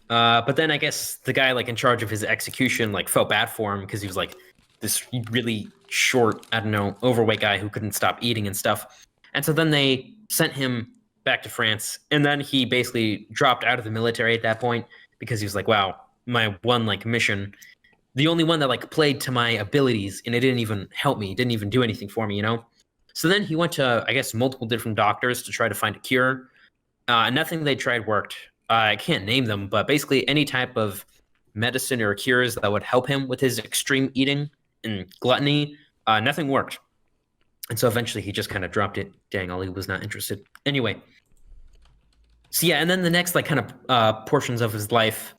But then I guess the guy like in charge of his execution like felt bad for him because he was like this really short, I don't know, overweight guy who couldn't stop eating and stuff. And so then they sent him back to France, and then he basically dropped out of the military at that point because he was like, wow, my one like mission, the only one that like played to my abilities, and it didn't even help me, didn't even do anything for me, So then he went to, I guess, multiple different doctors to try to find a cure. Nothing they tried worked. I can't name them, but basically any type of medicine or cures that would help him with his extreme eating and gluttony, nothing worked. And so eventually he just kind of dropped it. Dang, Ollie was not interested. Anyway. So and then the next like kind of portions of his life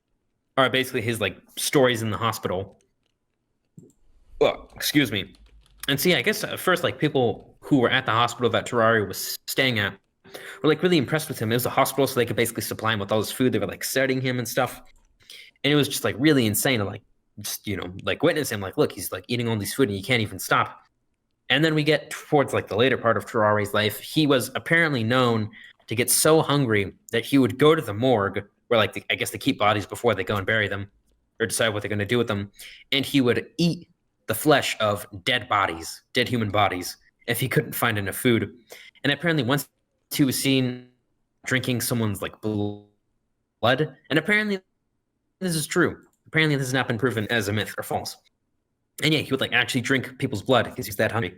are basically his like stories in the hospital. Oh, excuse me. And I guess at first like people who were at the hospital that Tarrare was staying at were like really impressed with him. It was a hospital, so they could basically supply him with all his food. They were like studying him and stuff. And it was just like really insane to like just, like witness him. Like, look, he's like eating all these food and he can't even stop. And then we get towards like the later part of Tarrare's life. He was apparently known to get so hungry that he would go to the morgue where like I guess they keep bodies before they go and bury them or decide what they're going to do with them. And he would eat the flesh of dead bodies, dead human bodies, if he couldn't find enough food. And apparently once he was seen drinking someone's like blood, and apparently this is true. Apparently this has not been proven as a myth or false. And he would like actually drink people's blood because he's that hungry.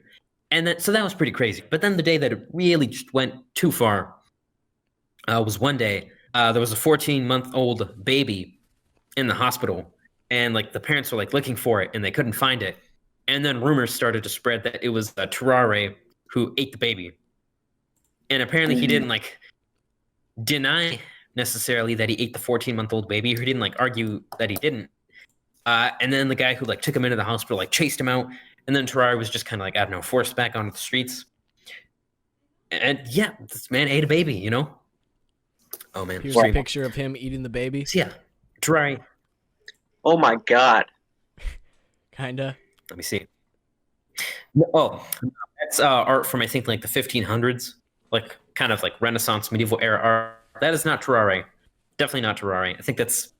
And so that was pretty crazy. But then the day that it really just went too far was one day. There was a 14-month-old baby in the hospital, and like the parents were like looking for it and they couldn't find it. And then rumors started to spread that it was Tarrare who ate the baby. And apparently he didn't like deny necessarily that he ate the 14-month-old baby. He didn't like argue that he didn't. And then the guy who like took him into the hospital like chased him out, and then Tarrare was just kind of like, I don't know, forced back onto the streets. And yeah, this man ate a baby, you know. Oh man, Here's sorry. a picture of him eating the baby. So, yeah, Tarrare. Oh my God. Kinda. Let me see. Oh, that's art from I think like the 1500s, like kind of like Renaissance medieval era art. That is not Tarrare. Definitely not Tarrare. I think that's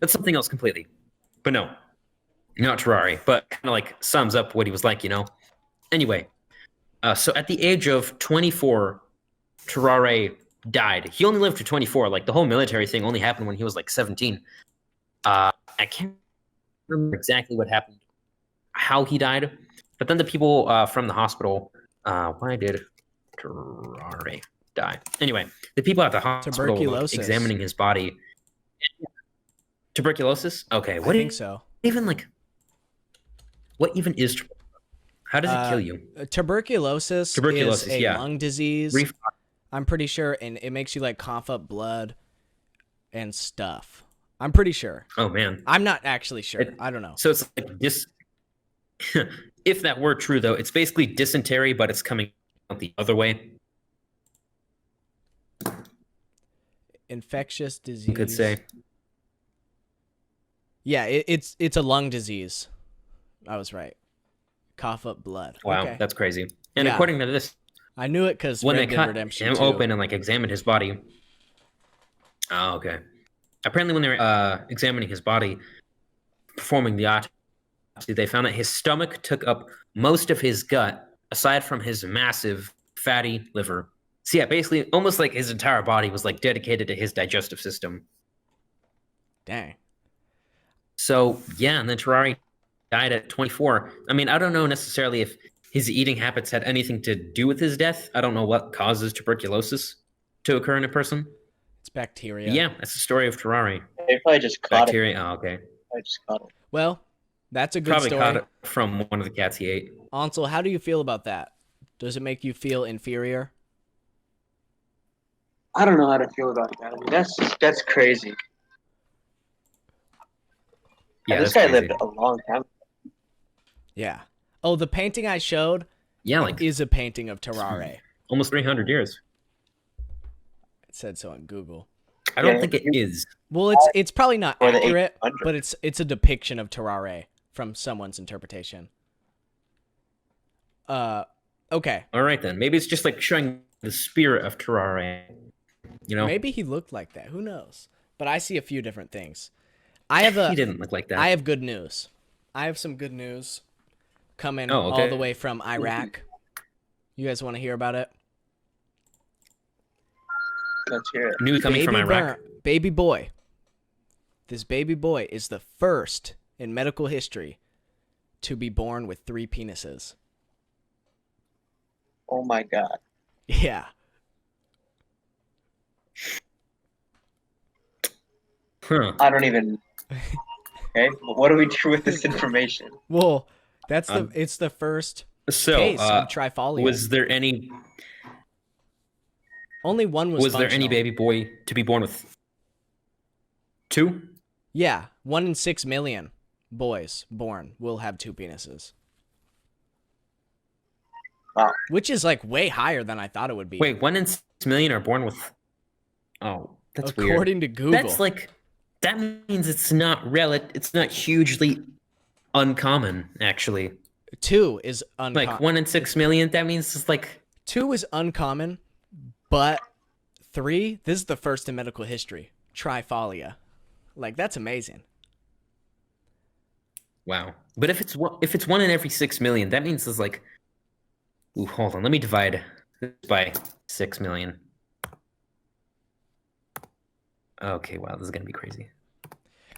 something else completely. But no, not Tarrare. But kind of like sums up what he was like, you know. Anyway, so at the age of 24, Tarrare died. He only lived to 24. Like the whole military thing only happened when he was like 17. I can't remember exactly what happened, how he died. But then the people from the hospital, why did Tarrare die? Anyway, the people at the hospital Tuberculosis. examining his body. Tuberculosis? Okay, I what think so. What even is? How does it kill you? Tuberculosis is a yeah. lung disease. Brief- I'm pretty sure, and it makes you like cough up blood and stuff. I'm pretty sure. Oh man. I'm not actually sure. I don't know. So it's like this. If that were true, though, it's basically dysentery, but it's coming out the other way. Infectious disease. You could say. Yeah, it's a lung disease. I was right. Cough up blood. Wow, Okay. that's crazy. And Yeah. according to this, I knew it because when Red they Dead cut Redemption him 2. open and like examined his body. Oh, okay. Apparently, when they were examining his body, performing the autopsy, they found that his stomach took up most of his gut, aside from his massive fatty liver. So yeah, basically, almost like his entire body was like dedicated to his digestive system. Dang. So yeah, and then Tarrare died at 24. I mean, I don't know necessarily if his eating habits had anything to do with his death. I don't know what causes tuberculosis to occur in a person. It's bacteria. Yeah, that's the story of Tarrare. They probably just caught Bacteria. Oh, okay. I just caught it. Well, that's a good Probably story. caught it from one of the cats he ate. Ansel, how do you feel about that? Does it make you feel inferior? I don't know how to feel about that. I mean, that's crazy. Yeah, this that's guy crazy. lived a long time. Yeah. Oh, the painting I showed Yeah, like is a painting of Tarrare. almost 300 years. It said so on Google. I don't Yeah, think it is. Well, it's probably not Or the accurate, 1800s. but it's a depiction of Tarrare from someone's interpretation. Okay. All right then. Maybe it's just like showing the spirit of Tarrare. You know, Maybe he looked like that. Who knows? But I see a few different things. I have he didn't look like that. I have good news. I have some good news coming Oh, okay. all the way from Iraq. You guys want to hear about it? Let's hear it. News coming from Iraq. Baby boy. This baby boy is the first in medical history to be born with 3 penises. Oh my God. Yeah. Huh. I don't even. Okay, what do we do with this information? Well, it's the first So, case of triphalia. was there any Only one was there any functional. baby boy to be born with 2? Yeah, 1 in 6 million boys born will have 2 penises. Wow. Which is like way higher than I thought it would be. Wait, 1 in 6 million are born with. Oh, that's weird. According to Google. That's like that means it's not it's not hugely uncommon actually. 2 is uncommon. Like 1 in 6 million, that means it's like 2 is uncommon, but 3, this is the first in medical history. Triphalia. Like, that's amazing. wow. But if it's 1 in every 6 million, that means it's like ooh, hold on, let me divide this by 6 million. Okay, wow, this is gonna be crazy.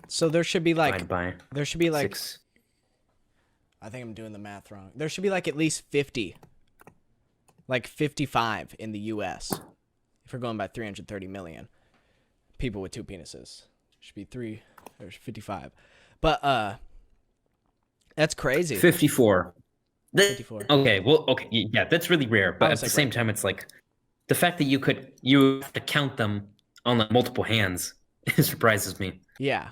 So there should be Divided by there should be like 6. I think I'm doing the math wrong. There should be like at least 50. Like 55 in the US. If we're going by 330 million people with 2 penises. Should be 3 there's 55. But that's crazy. 54. 54. Okay, well, okay, yeah, that's really rare. But at was the like, same right. time, it's like the fact that you have to count them on like multiple hands. It surprises me. Yeah.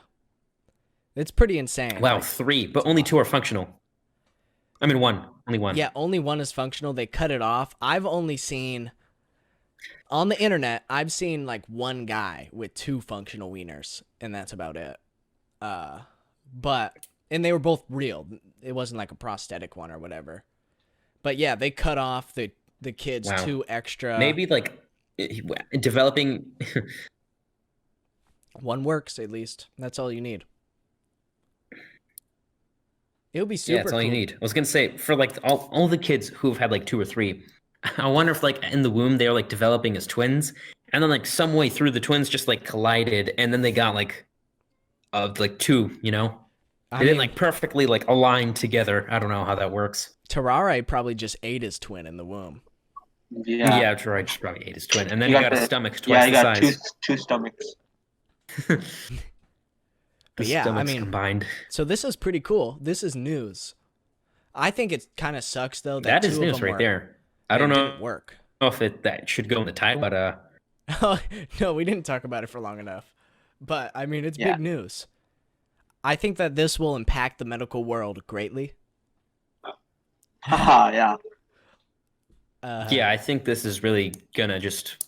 It's pretty insane. Wow, Like, 3, but only 2 are functional. I mean, only one. yeah, only one is functional. They cut it off. I've only seen on the internet, I've seen like one guy with 2 functional wieners, and that's about it. And they were both real. It wasn't like a prosthetic one or whatever. But yeah, they cut off the kid's Wow. 2 extra. Maybe like developing. One works at least. That's all you need. It would be super. Yeah, that's all cool. you need. I was gonna say for like all the kids who've had like 2 or 3. I wonder if like in the womb they're like developing as twins, and then like some way through the twins just like collided, and then they got like 2. You know, I they didn't mean, like perfectly like align together. I don't know how that works. Tarrare probably just ate his twin in the womb. Yeah. Yeah, Wright just probably ate his twin, and then You he got got a the- stomach Yeah, twice you the got size. two stomachs. But The yeah, I stomachs mean, combined. so this is pretty cool. This is news. I think it kind of sucks though that That is 2 of news them right were, there. I don't it know didn't work. if that should go in the title, but No, we didn't talk about it for long enough. But I mean, it's Yeah. big news. I think that this will impact the medical world greatly. Haha, yeah. yeah, I think this is really gonna just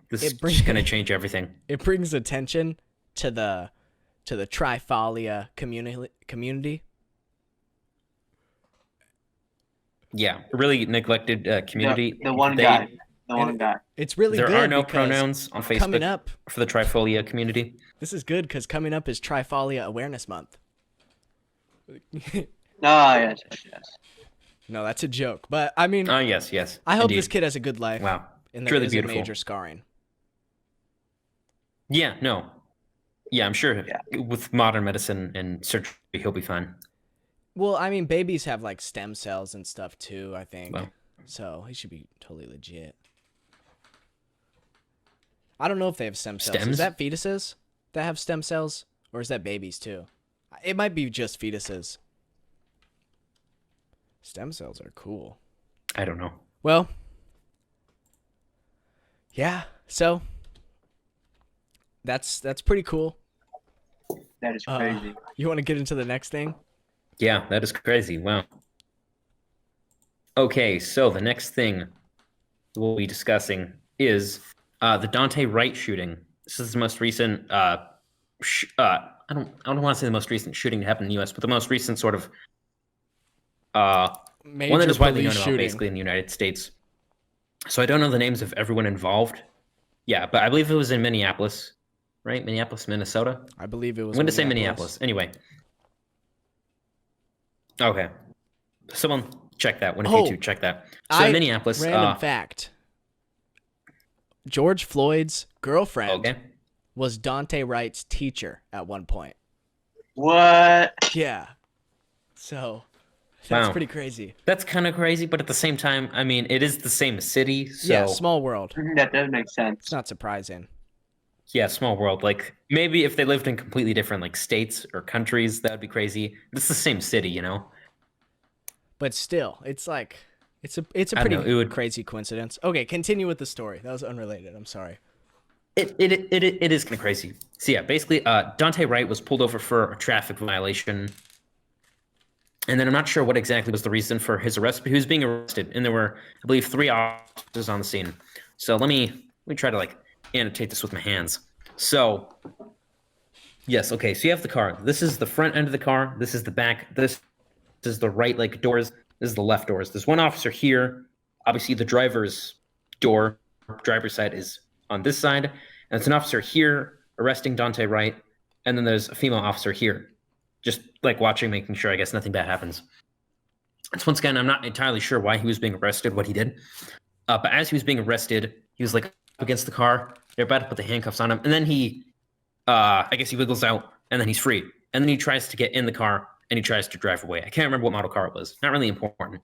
this is It bring- just gonna change everything. It brings attention to the triphalia community. Yeah, really neglected community. The one They- guy. The And one guy. It's really There good are no because pronouns on coming Facebook up, for the Trifolia community. this is good because coming up is Triphalia Awareness Month. Ah, yes. No, that's a joke. But I mean, Oh yes, I hope indeed. this kid has a good life. Wow, And it's there really isn't beautiful. major scarring. Yeah, no, yeah, I'm sure Yeah. with modern medicine and surgery, he'll be fine. Well, I mean, babies have like stem cells and stuff too, I think. Well. So he should be totally legit. I don't know if they have stem cells. Is Stems? that fetuses that have stem cells? Or is that babies too? It might be just fetuses. Stem cells are cool. I don't know. Well, yeah. So that's pretty cool. That is crazy. You want to get into the next thing? Yeah, that is crazy. Wow. Okay, so the next thing we'll be discussing is the Daunte Wright shooting. This is the most recent. I don't want to say the most recent shooting that happened in the U.S., but the most recent sort of Major one that is widely known police about, shooting. basically in the United States. So I don't know the names of everyone involved. Yeah, but I believe it was in Minneapolis, right? Minneapolis, Minnesota. I believe it was. I'm going to say Minneapolis. Anyway. Okay. Someone check that. One of you two check that. So in Minneapolis. Random fact. George Floyd's girlfriend Okay. was Daunte Wright's teacher at one point. What? Yeah. So that's Wow. pretty crazy. That's kind of crazy, but at the same time, I mean, it is the same city. So Yeah, small world. That does make It's sense. not surprising. yeah, small world. Like maybe if they lived in completely different like states or countries, that would be crazy. It's the same city, you know? But still, it's like it's a I don't pretty know, it would- crazy coincidence. Okay, continue with the story. That was unrelated. I'm sorry. It is kind of crazy. So yeah, basically, Daunte Wright was pulled over for a traffic violation, and then I'm not sure what exactly was the reason for his arrest, but he was being arrested, and there were, I believe, 3 officers on the scene. So let me try to like annotate this with my hands. So yes, okay. So you have the car. This is the front end of the car. This is the back. This is the right like doors. This is the left doors. There's one officer here. Obviously, the driver's door, driver's side is on this side, and it's an officer here arresting Daunte Wright, and then there's a female officer here, just like watching, making sure I guess nothing bad happens. So once again, I'm not entirely sure why he was being arrested, what he did, but as he was being arrested, he was like up against the car. They're about to put the handcuffs on him, and then he, I guess he wiggles out, and then he's free, and then he tries to get in the car and he tries to drive away. I can't remember what model car it was. Not really important.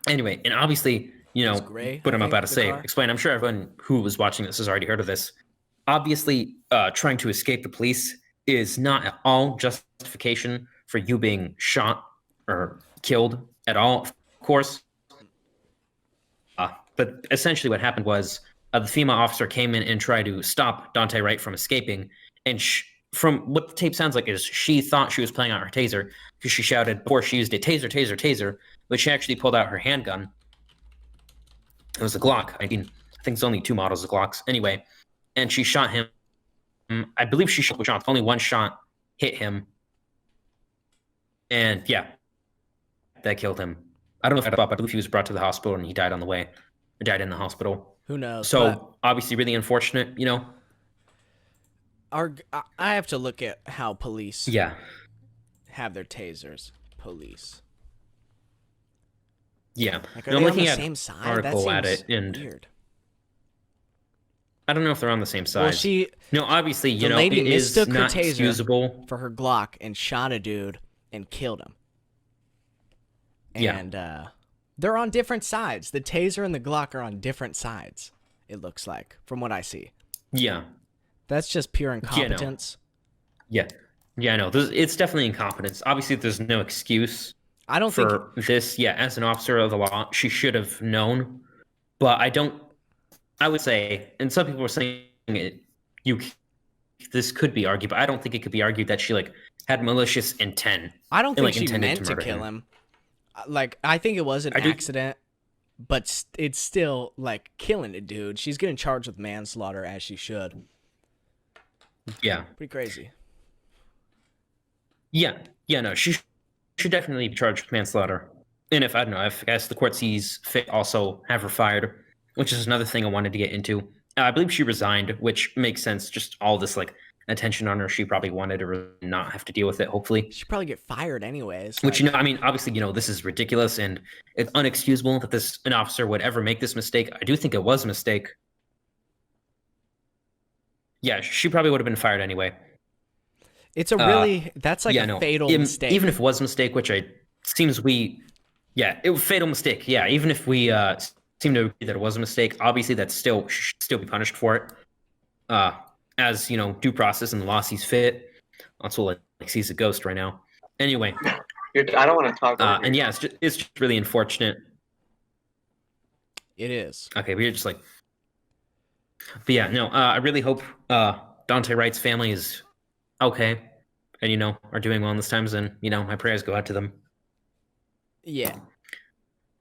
Anyway, and obviously, you know, It's gray, what I I'm think, about to the say, car. explain. I'm sure everyone who was watching this has already heard of this. Obviously, trying to escape the police is not at all justification for you being shot or killed at all, of course. But essentially what happened was the female officer came in and tried to stop Daunte Wright from escaping. And from what the tape sounds like is she thought she was playing out her taser because she shouted before she used it, taser, taser, taser. But she actually pulled out her handgun. It was a Glock. I think it's only 2 models of Glocks. Anyway, and she shot him. I believe she shot shots. Only one shot hit him. And yeah, that killed him. I don't know if I believe he was brought to the hospital and he died on the way. Or died in the hospital. Who knows? So obviously really unfortunate, you know. I have to look at how police Yeah. have their tasers. Police. Yeah. Like, No, are I'm they looking on at the same side? article That at seems it, and weird. I don't know if they're on the same side. Well, she No, obviously, the you know, lady it is mistook her not taser excusable. for her Glock and shot a dude and killed him. Yeah. And they're on different sides. The taser and the Glock are on different sides, it looks like, from what I see. Yeah. That's just pure incompetence. Yeah. Yeah, I know. It's definitely incompetence. Obviously, there's no excuse I don't think for this. Yeah, as an officer of the law, she should have known. But I would say, and some people were saying this could be argued, but I don't think it could be argued that she like had malicious intent. I don't think like, she intended meant to to murder kill him. him. Like, I think it was an accident, but it's still like killing a dude. She's getting charged with manslaughter as she should. Yeah. Pretty crazy. Yeah. Yeah, no, she should definitely be charged with manslaughter. And if, I don't know, if I guess the court sees fit, also have her fired, which is another thing I wanted to get into. I believe she resigned, which makes sense. Just all this like attention on her. She probably wanted to not have to deal with it, hopefully. She'd probably get fired anyways. Which, you know, I mean, obviously, you know, this is ridiculous and it's unexcusable that an officer would ever make this mistake. I do think it was a mistake. Yeah, she probably would have been fired anyway. It's a really, that's like a fatal mistake. Even if it was a mistake, which it was fatal mistake. Yeah, even if we seem to agree that it was a mistake, obviously that she should still be punished for it. As, you know, due process and the law sees fit. Also, like sees a ghost right now. Anyway. I don't want to talk about and yeah, it's just really unfortunate. It is. Okay, we're just like... But yeah, no, I really hope Daunte Wright's family is okay and, you know, are doing well in this times, and, you know, my prayers go out to them. Yeah.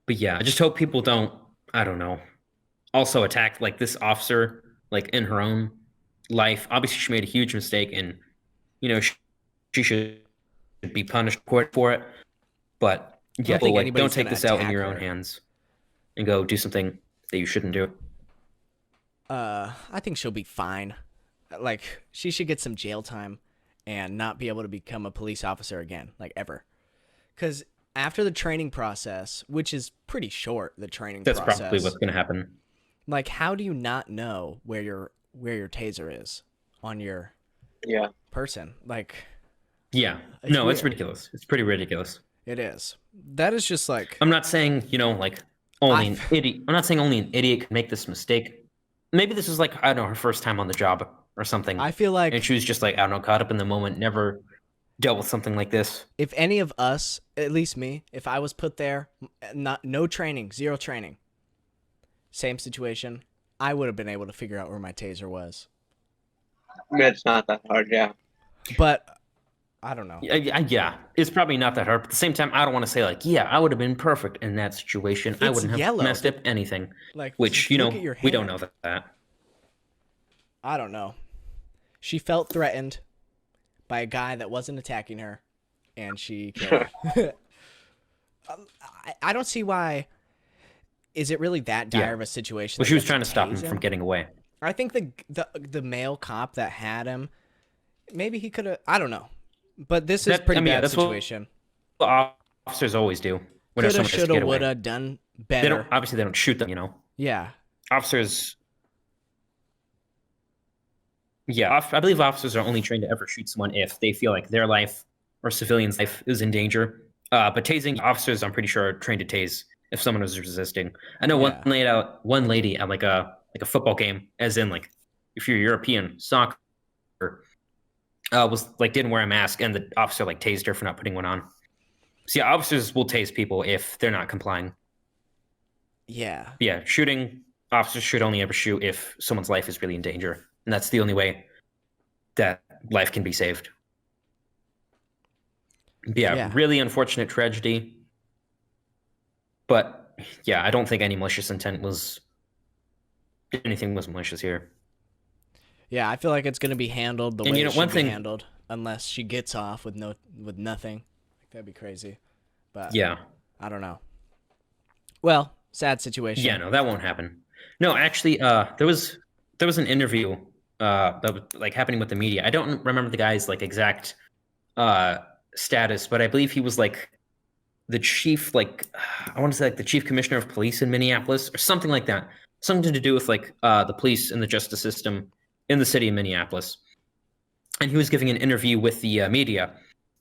But yeah, I just hope people don't, I don't know, also attack like this officer like in her own life. Obviously, she made a huge mistake, and, you know, she should be punished for it. But yeah, don't take this out in your own hands and go do something that you shouldn't do. I think she'll be fine. Like, she should get some jail time and not be able to become a police officer again, like, ever. Because after the training process, which is pretty short, the training process. That's probably what's going to happen. Like, how do you not know where your taser is on your person? Like, yeah, it's no, weird. It's ridiculous. It's pretty ridiculous. It is. That is just like, I'm not saying, you know, like only an idiot. I'm not saying only an idiot can make this mistake. Maybe this was like, I don't know, her first time on the job or something. I feel like, and she was just like, I don't know, caught up in the moment, never dealt with something like this. If any of us, at least me, if I was put there, no training, zero training, same situation, I would have been able to figure out where my taser was. It's not that hard, yeah. But I don't know. Yeah, it's probably not that hard. But at the same time, I don't want to say like, yeah, I would have been perfect in that situation. I wouldn't have messed up anything. Like, which, you know, we don't know that. I don't know. She felt threatened by a guy that wasn't attacking her, and she killed him. I don't see why. Is it really that dire of a situation? Well, she was trying to stop him from getting away. I think the male cop that had him, maybe he could have. I don't know, but this is pretty bad situation. What officers always do. Coulda, shoulda, woulda, done better. Obviously, they don't shoot them. You know. Yeah. Officers. Yeah, I believe officers are only trained to ever shoot someone if they feel like their life or civilian's life is in danger. But tasing officers, I'm pretty sure, are trained to tase if someone is resisting. I know one lady at like a football game, as in like if you're European soccer, was like didn't wear a mask, and the officer like tased her for not putting one on. So yeah, officers will tase people if they're not complying. Yeah. Yeah, shooting officers should only ever shoot if someone's life is really in danger, and that's the only way that life can be saved. Yeah. Really unfortunate tragedy. But yeah, I don't think any malicious intent was anything was malicious here. Yeah, I feel like it's gonna be handled the And way you know, it one should be thing- handled, unless she gets off with nothing. Like, that'd be crazy. But Yeah. I don't know. Well, sad situation. Yeah, no, that won't happen. No, actually, there was an interview that was like happening with the media. I don't remember the guy's like exact status, but I believe he was like the chief, like I want to say like the chief commissioner of police in Minneapolis or something like that. Something to do with like the police and the justice system in the city of Minneapolis. And he was giving an interview with the media,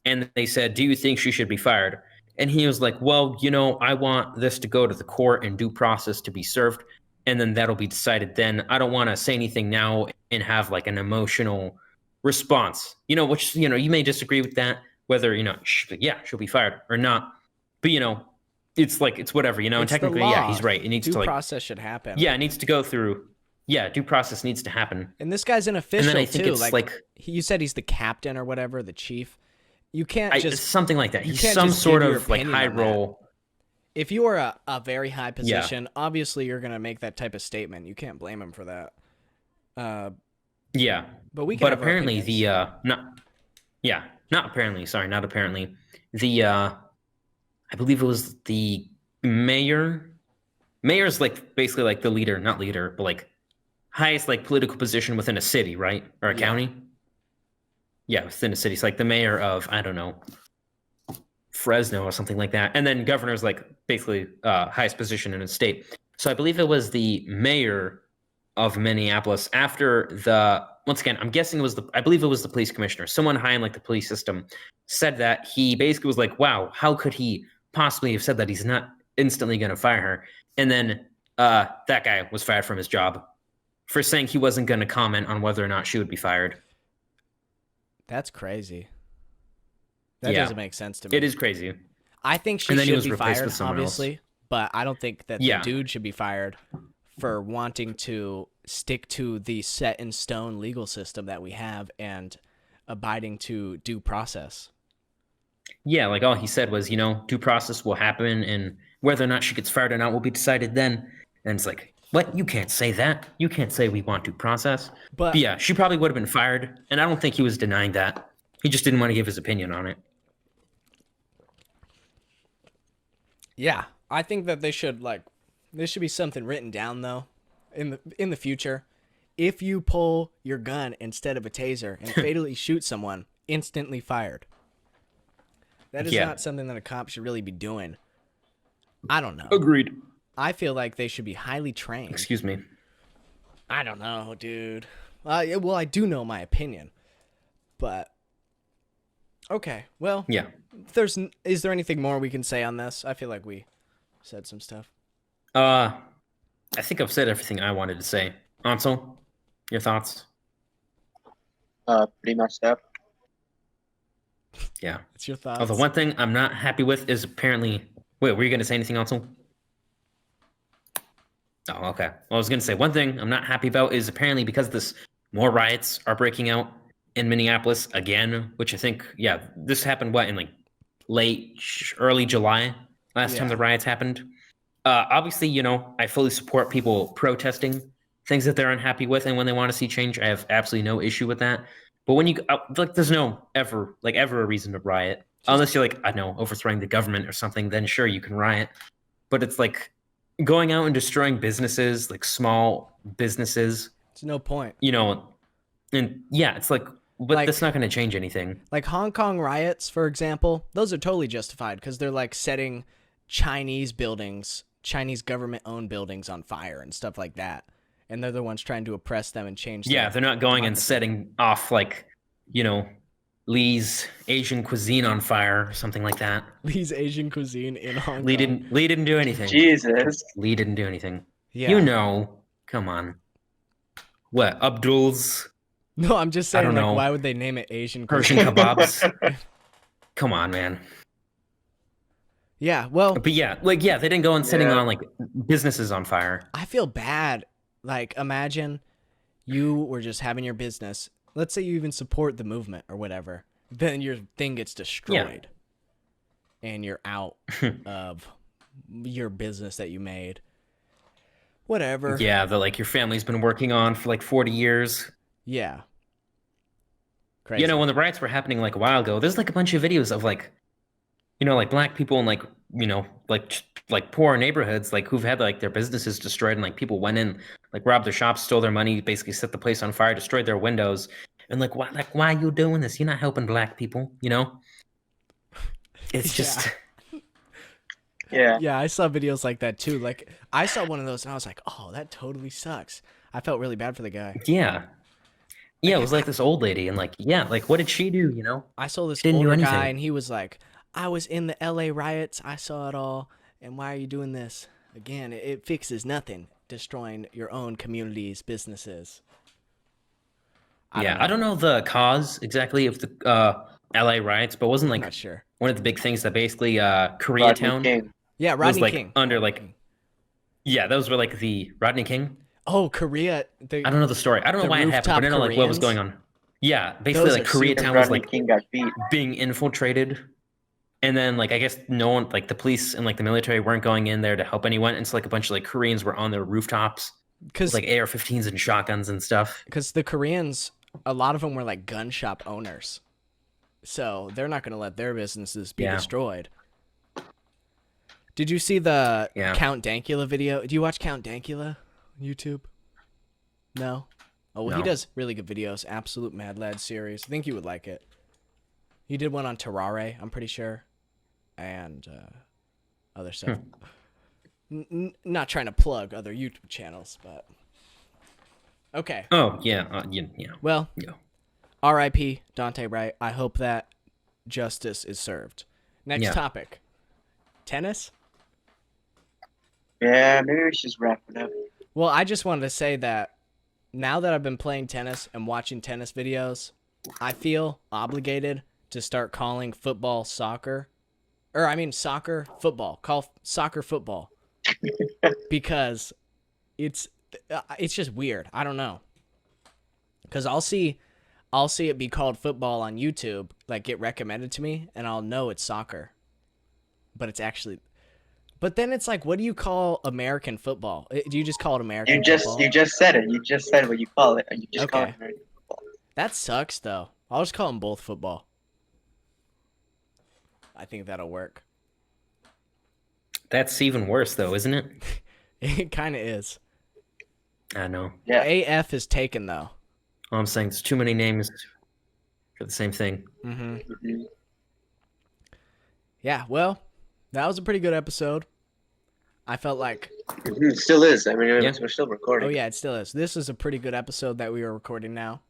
and they said, "Do you think she should be fired?" And he was like, "Well, you know, I want this to go to the court and due process to be served, and then that'll be decided then. I don't want to say anything now and have like an emotional response, you know, which, you know, you may disagree with that, whether, you know, she'll be fired or not. But, you know, it's like, it's whatever, you know, and It's the technically, law. yeah, he's right. It needs Due to like, process should happen. yeah, it needs to go through, yeah, due process needs to happen. And this guy's an official And then I think too. it's you said he's the captain or whatever, the chief. You can't it's just something like that. you He's can't some just sort give your of like opinion high on that. role. if you are a very high position, obviously you're gonna make that type of statement. You can't blame him for that. Yeah. But we can But have our apparently opinions. not apparently, sorry, not apparently. I believe it was the mayor. Mayor's like basically like the leader, not leader, but like highest like political position within a city, right? Or a Yeah. county? Yeah, within a city. It's like the mayor of, I don't know, Fresno or something like that. And then governor's like basically highest position in a state. So I believe it was the mayor of Minneapolis after once again, I'm guessing I believe it was the police commissioner, someone high in like the police system, said that he basically was like, wow, how could he possibly have said that? He's not instantly going to fire her. And then that guy was fired from his job for saying he wasn't going to comment on whether or not she would be fired. That's crazy. That Yeah. doesn't make sense to me. It is crazy. I think she And then he should was be replaced fired, with someone else. obviously, but I don't think that Yeah. the dude should be fired for wanting to stick to the set in stone legal system that we have and abiding to due process. Yeah, like all he said was, you know, due process will happen and whether or not she gets fired or not will be decided then. And it's like, what? You can't say that. You can't say we want due process. But But yeah, she probably would have been fired. And I don't think he was denying that. He just didn't want to give his opinion on it. yeah, I think that there should be something written down though in the future. If you pull your gun instead of a taser and fatally shoot someone, instantly fired. That is Yeah. not something that a cop should really be doing. I don't know. Agreed. I feel like they should be highly trained. Excuse me. I don't know, dude. Well, I do know my opinion, but okay. Well, Yeah. is there anything more we can say on this? I feel like we said some stuff. I think I've said everything I wanted to say. Ansel, your thoughts? Pretty messed up. Yeah. What's your thoughts? Oh, the one thing I'm not happy with is apparently. Wait, were you going to say anything, Ansel? Oh, okay. Well, I was going to say one thing I'm not happy about is apparently because more riots are breaking out in Minneapolis again, which I think, yeah, this happened in like early July last time Yeah. the riots happened. Obviously, you know, I fully support people protesting things that they're unhappy with, and when they want to see change, I have absolutely no issue with that. But when there's no ever a reason to riot unless you're like, I don't know, overthrowing the government or something. Then sure, you can riot. But it's like going out and destroying businesses, like small businesses, It's no point. you know, and yeah, it's like, but Like- that's not going to change anything. Like Hong Kong riots, for example, those are totally justified because they're like setting Chinese government-owned buildings on fire and stuff like that. And they're the ones trying to oppress them and change Yeah, their they're not going and democracy. setting off like, you know, Lee's Asian cuisine on fire or something like that. Lee's Asian cuisine in Hong Lee Kong. didn't do anything. Jesus. Lee didn't do anything. Yeah. You know, come on. What, Abdul's No, I'm just saying, don't like, know. why would they name it Asian Persian cuisine? kebabs? Come on, man. Yeah, well, But yeah, like yeah, they didn't go and setting Yeah. on like businesses on fire. I feel bad. Like, imagine you were just having your business. Let's say you even support the movement or whatever. Then your thing gets destroyed. And you're out of your business that you made. Whatever. Yeah, that like your family's been working on for like 40 years. Yeah. Crazy. You know, when the riots were happening like a while ago, there's like a bunch of videos of like, you know, like black people in like, you know, like poor neighborhoods, like who've had like their businesses destroyed, and like people went in, like robbed their shops, stole their money, basically set the place on fire, destroyed their windows, and why are you doing this? You're not helping black people, you know? It's just Yeah. Yeah, I saw videos like that too. Like, I saw one of those and I was like, oh, that totally sucks. I felt really bad for the guy. yeah. Yeah, it was like this old lady, and like, yeah, like what did she do, you know? I saw this She didn't do older guy anything. and he was like, I was in the LA riots. I saw it all. And why are you doing this? Again, it fixes nothing. Destroying your own communities, businesses. I don't know the cause exactly of the LA riots, but wasn't I'm like not sure. one of the big things that basically Rodney Koreatown King. Yeah, was Rodney like King. under like yeah, those were like the Rodney King. Oh, Korea. I don't know the story. I don't know The why it happened, but I know like what was rooftop going on. Yeah, basically Those like are super- Koreatown was Rodney like King got beat. being infiltrated, and then like I guess no one, like the police and like the military weren't going in there to help anyone, and so like a bunch of like Koreans were on their rooftops with Because like AR-15s and shotguns and stuff. the Koreans, a lot of them were like gun shop owners. So they're not going to let their businesses be Yeah. destroyed. Did you see the Yeah. Count Dankula video? Do you watch Count Dankula on YouTube? No? Oh, well, he No. does really good videos. Absolute Mad Lad series. I think you would like it. He did one on Tarrare, I'm pretty sure. And other stuff. Not trying to plug other YouTube channels, but... Okay. Oh yeah, yeah. Well, Yeah. R.I.P. Daunte Wright. I hope that justice is served. Next Yeah. topic. Tennis? Yeah, maybe we should just wrap it up. Well, I just wanted to say that now that I've been playing tennis and watching tennis videos, I feel obligated to start calling football soccer. Or, I mean, soccer football. Call soccer football. Because it's just weird. I don't know. Because I'll see it be called football on YouTube, like get recommended to me, and I'll know it's soccer. But it's actually... But then it's like, what do you call American football? Do you just call it American football? You just said it. You just said what you call it. You just call Okay. it American football. That sucks, though. I'll just call them both football. I think that'll work. That's even worse though, isn't it? It kind of is. I know. Yeah. AF is taken, though. All I'm saying is too many names for the same thing. Mm-hmm. Mhm. Yeah, well, that was a pretty good episode. I felt like... It still is. I mean, Yeah. we're still recording. Oh, yeah, it still is. This is a pretty good episode that we are recording now.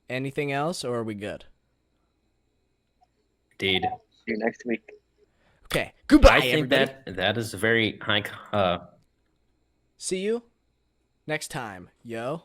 Anything else, or are we good? Indeed. See you next week. Okay, goodbye, I think everybody. that is a very high See you next time, yo.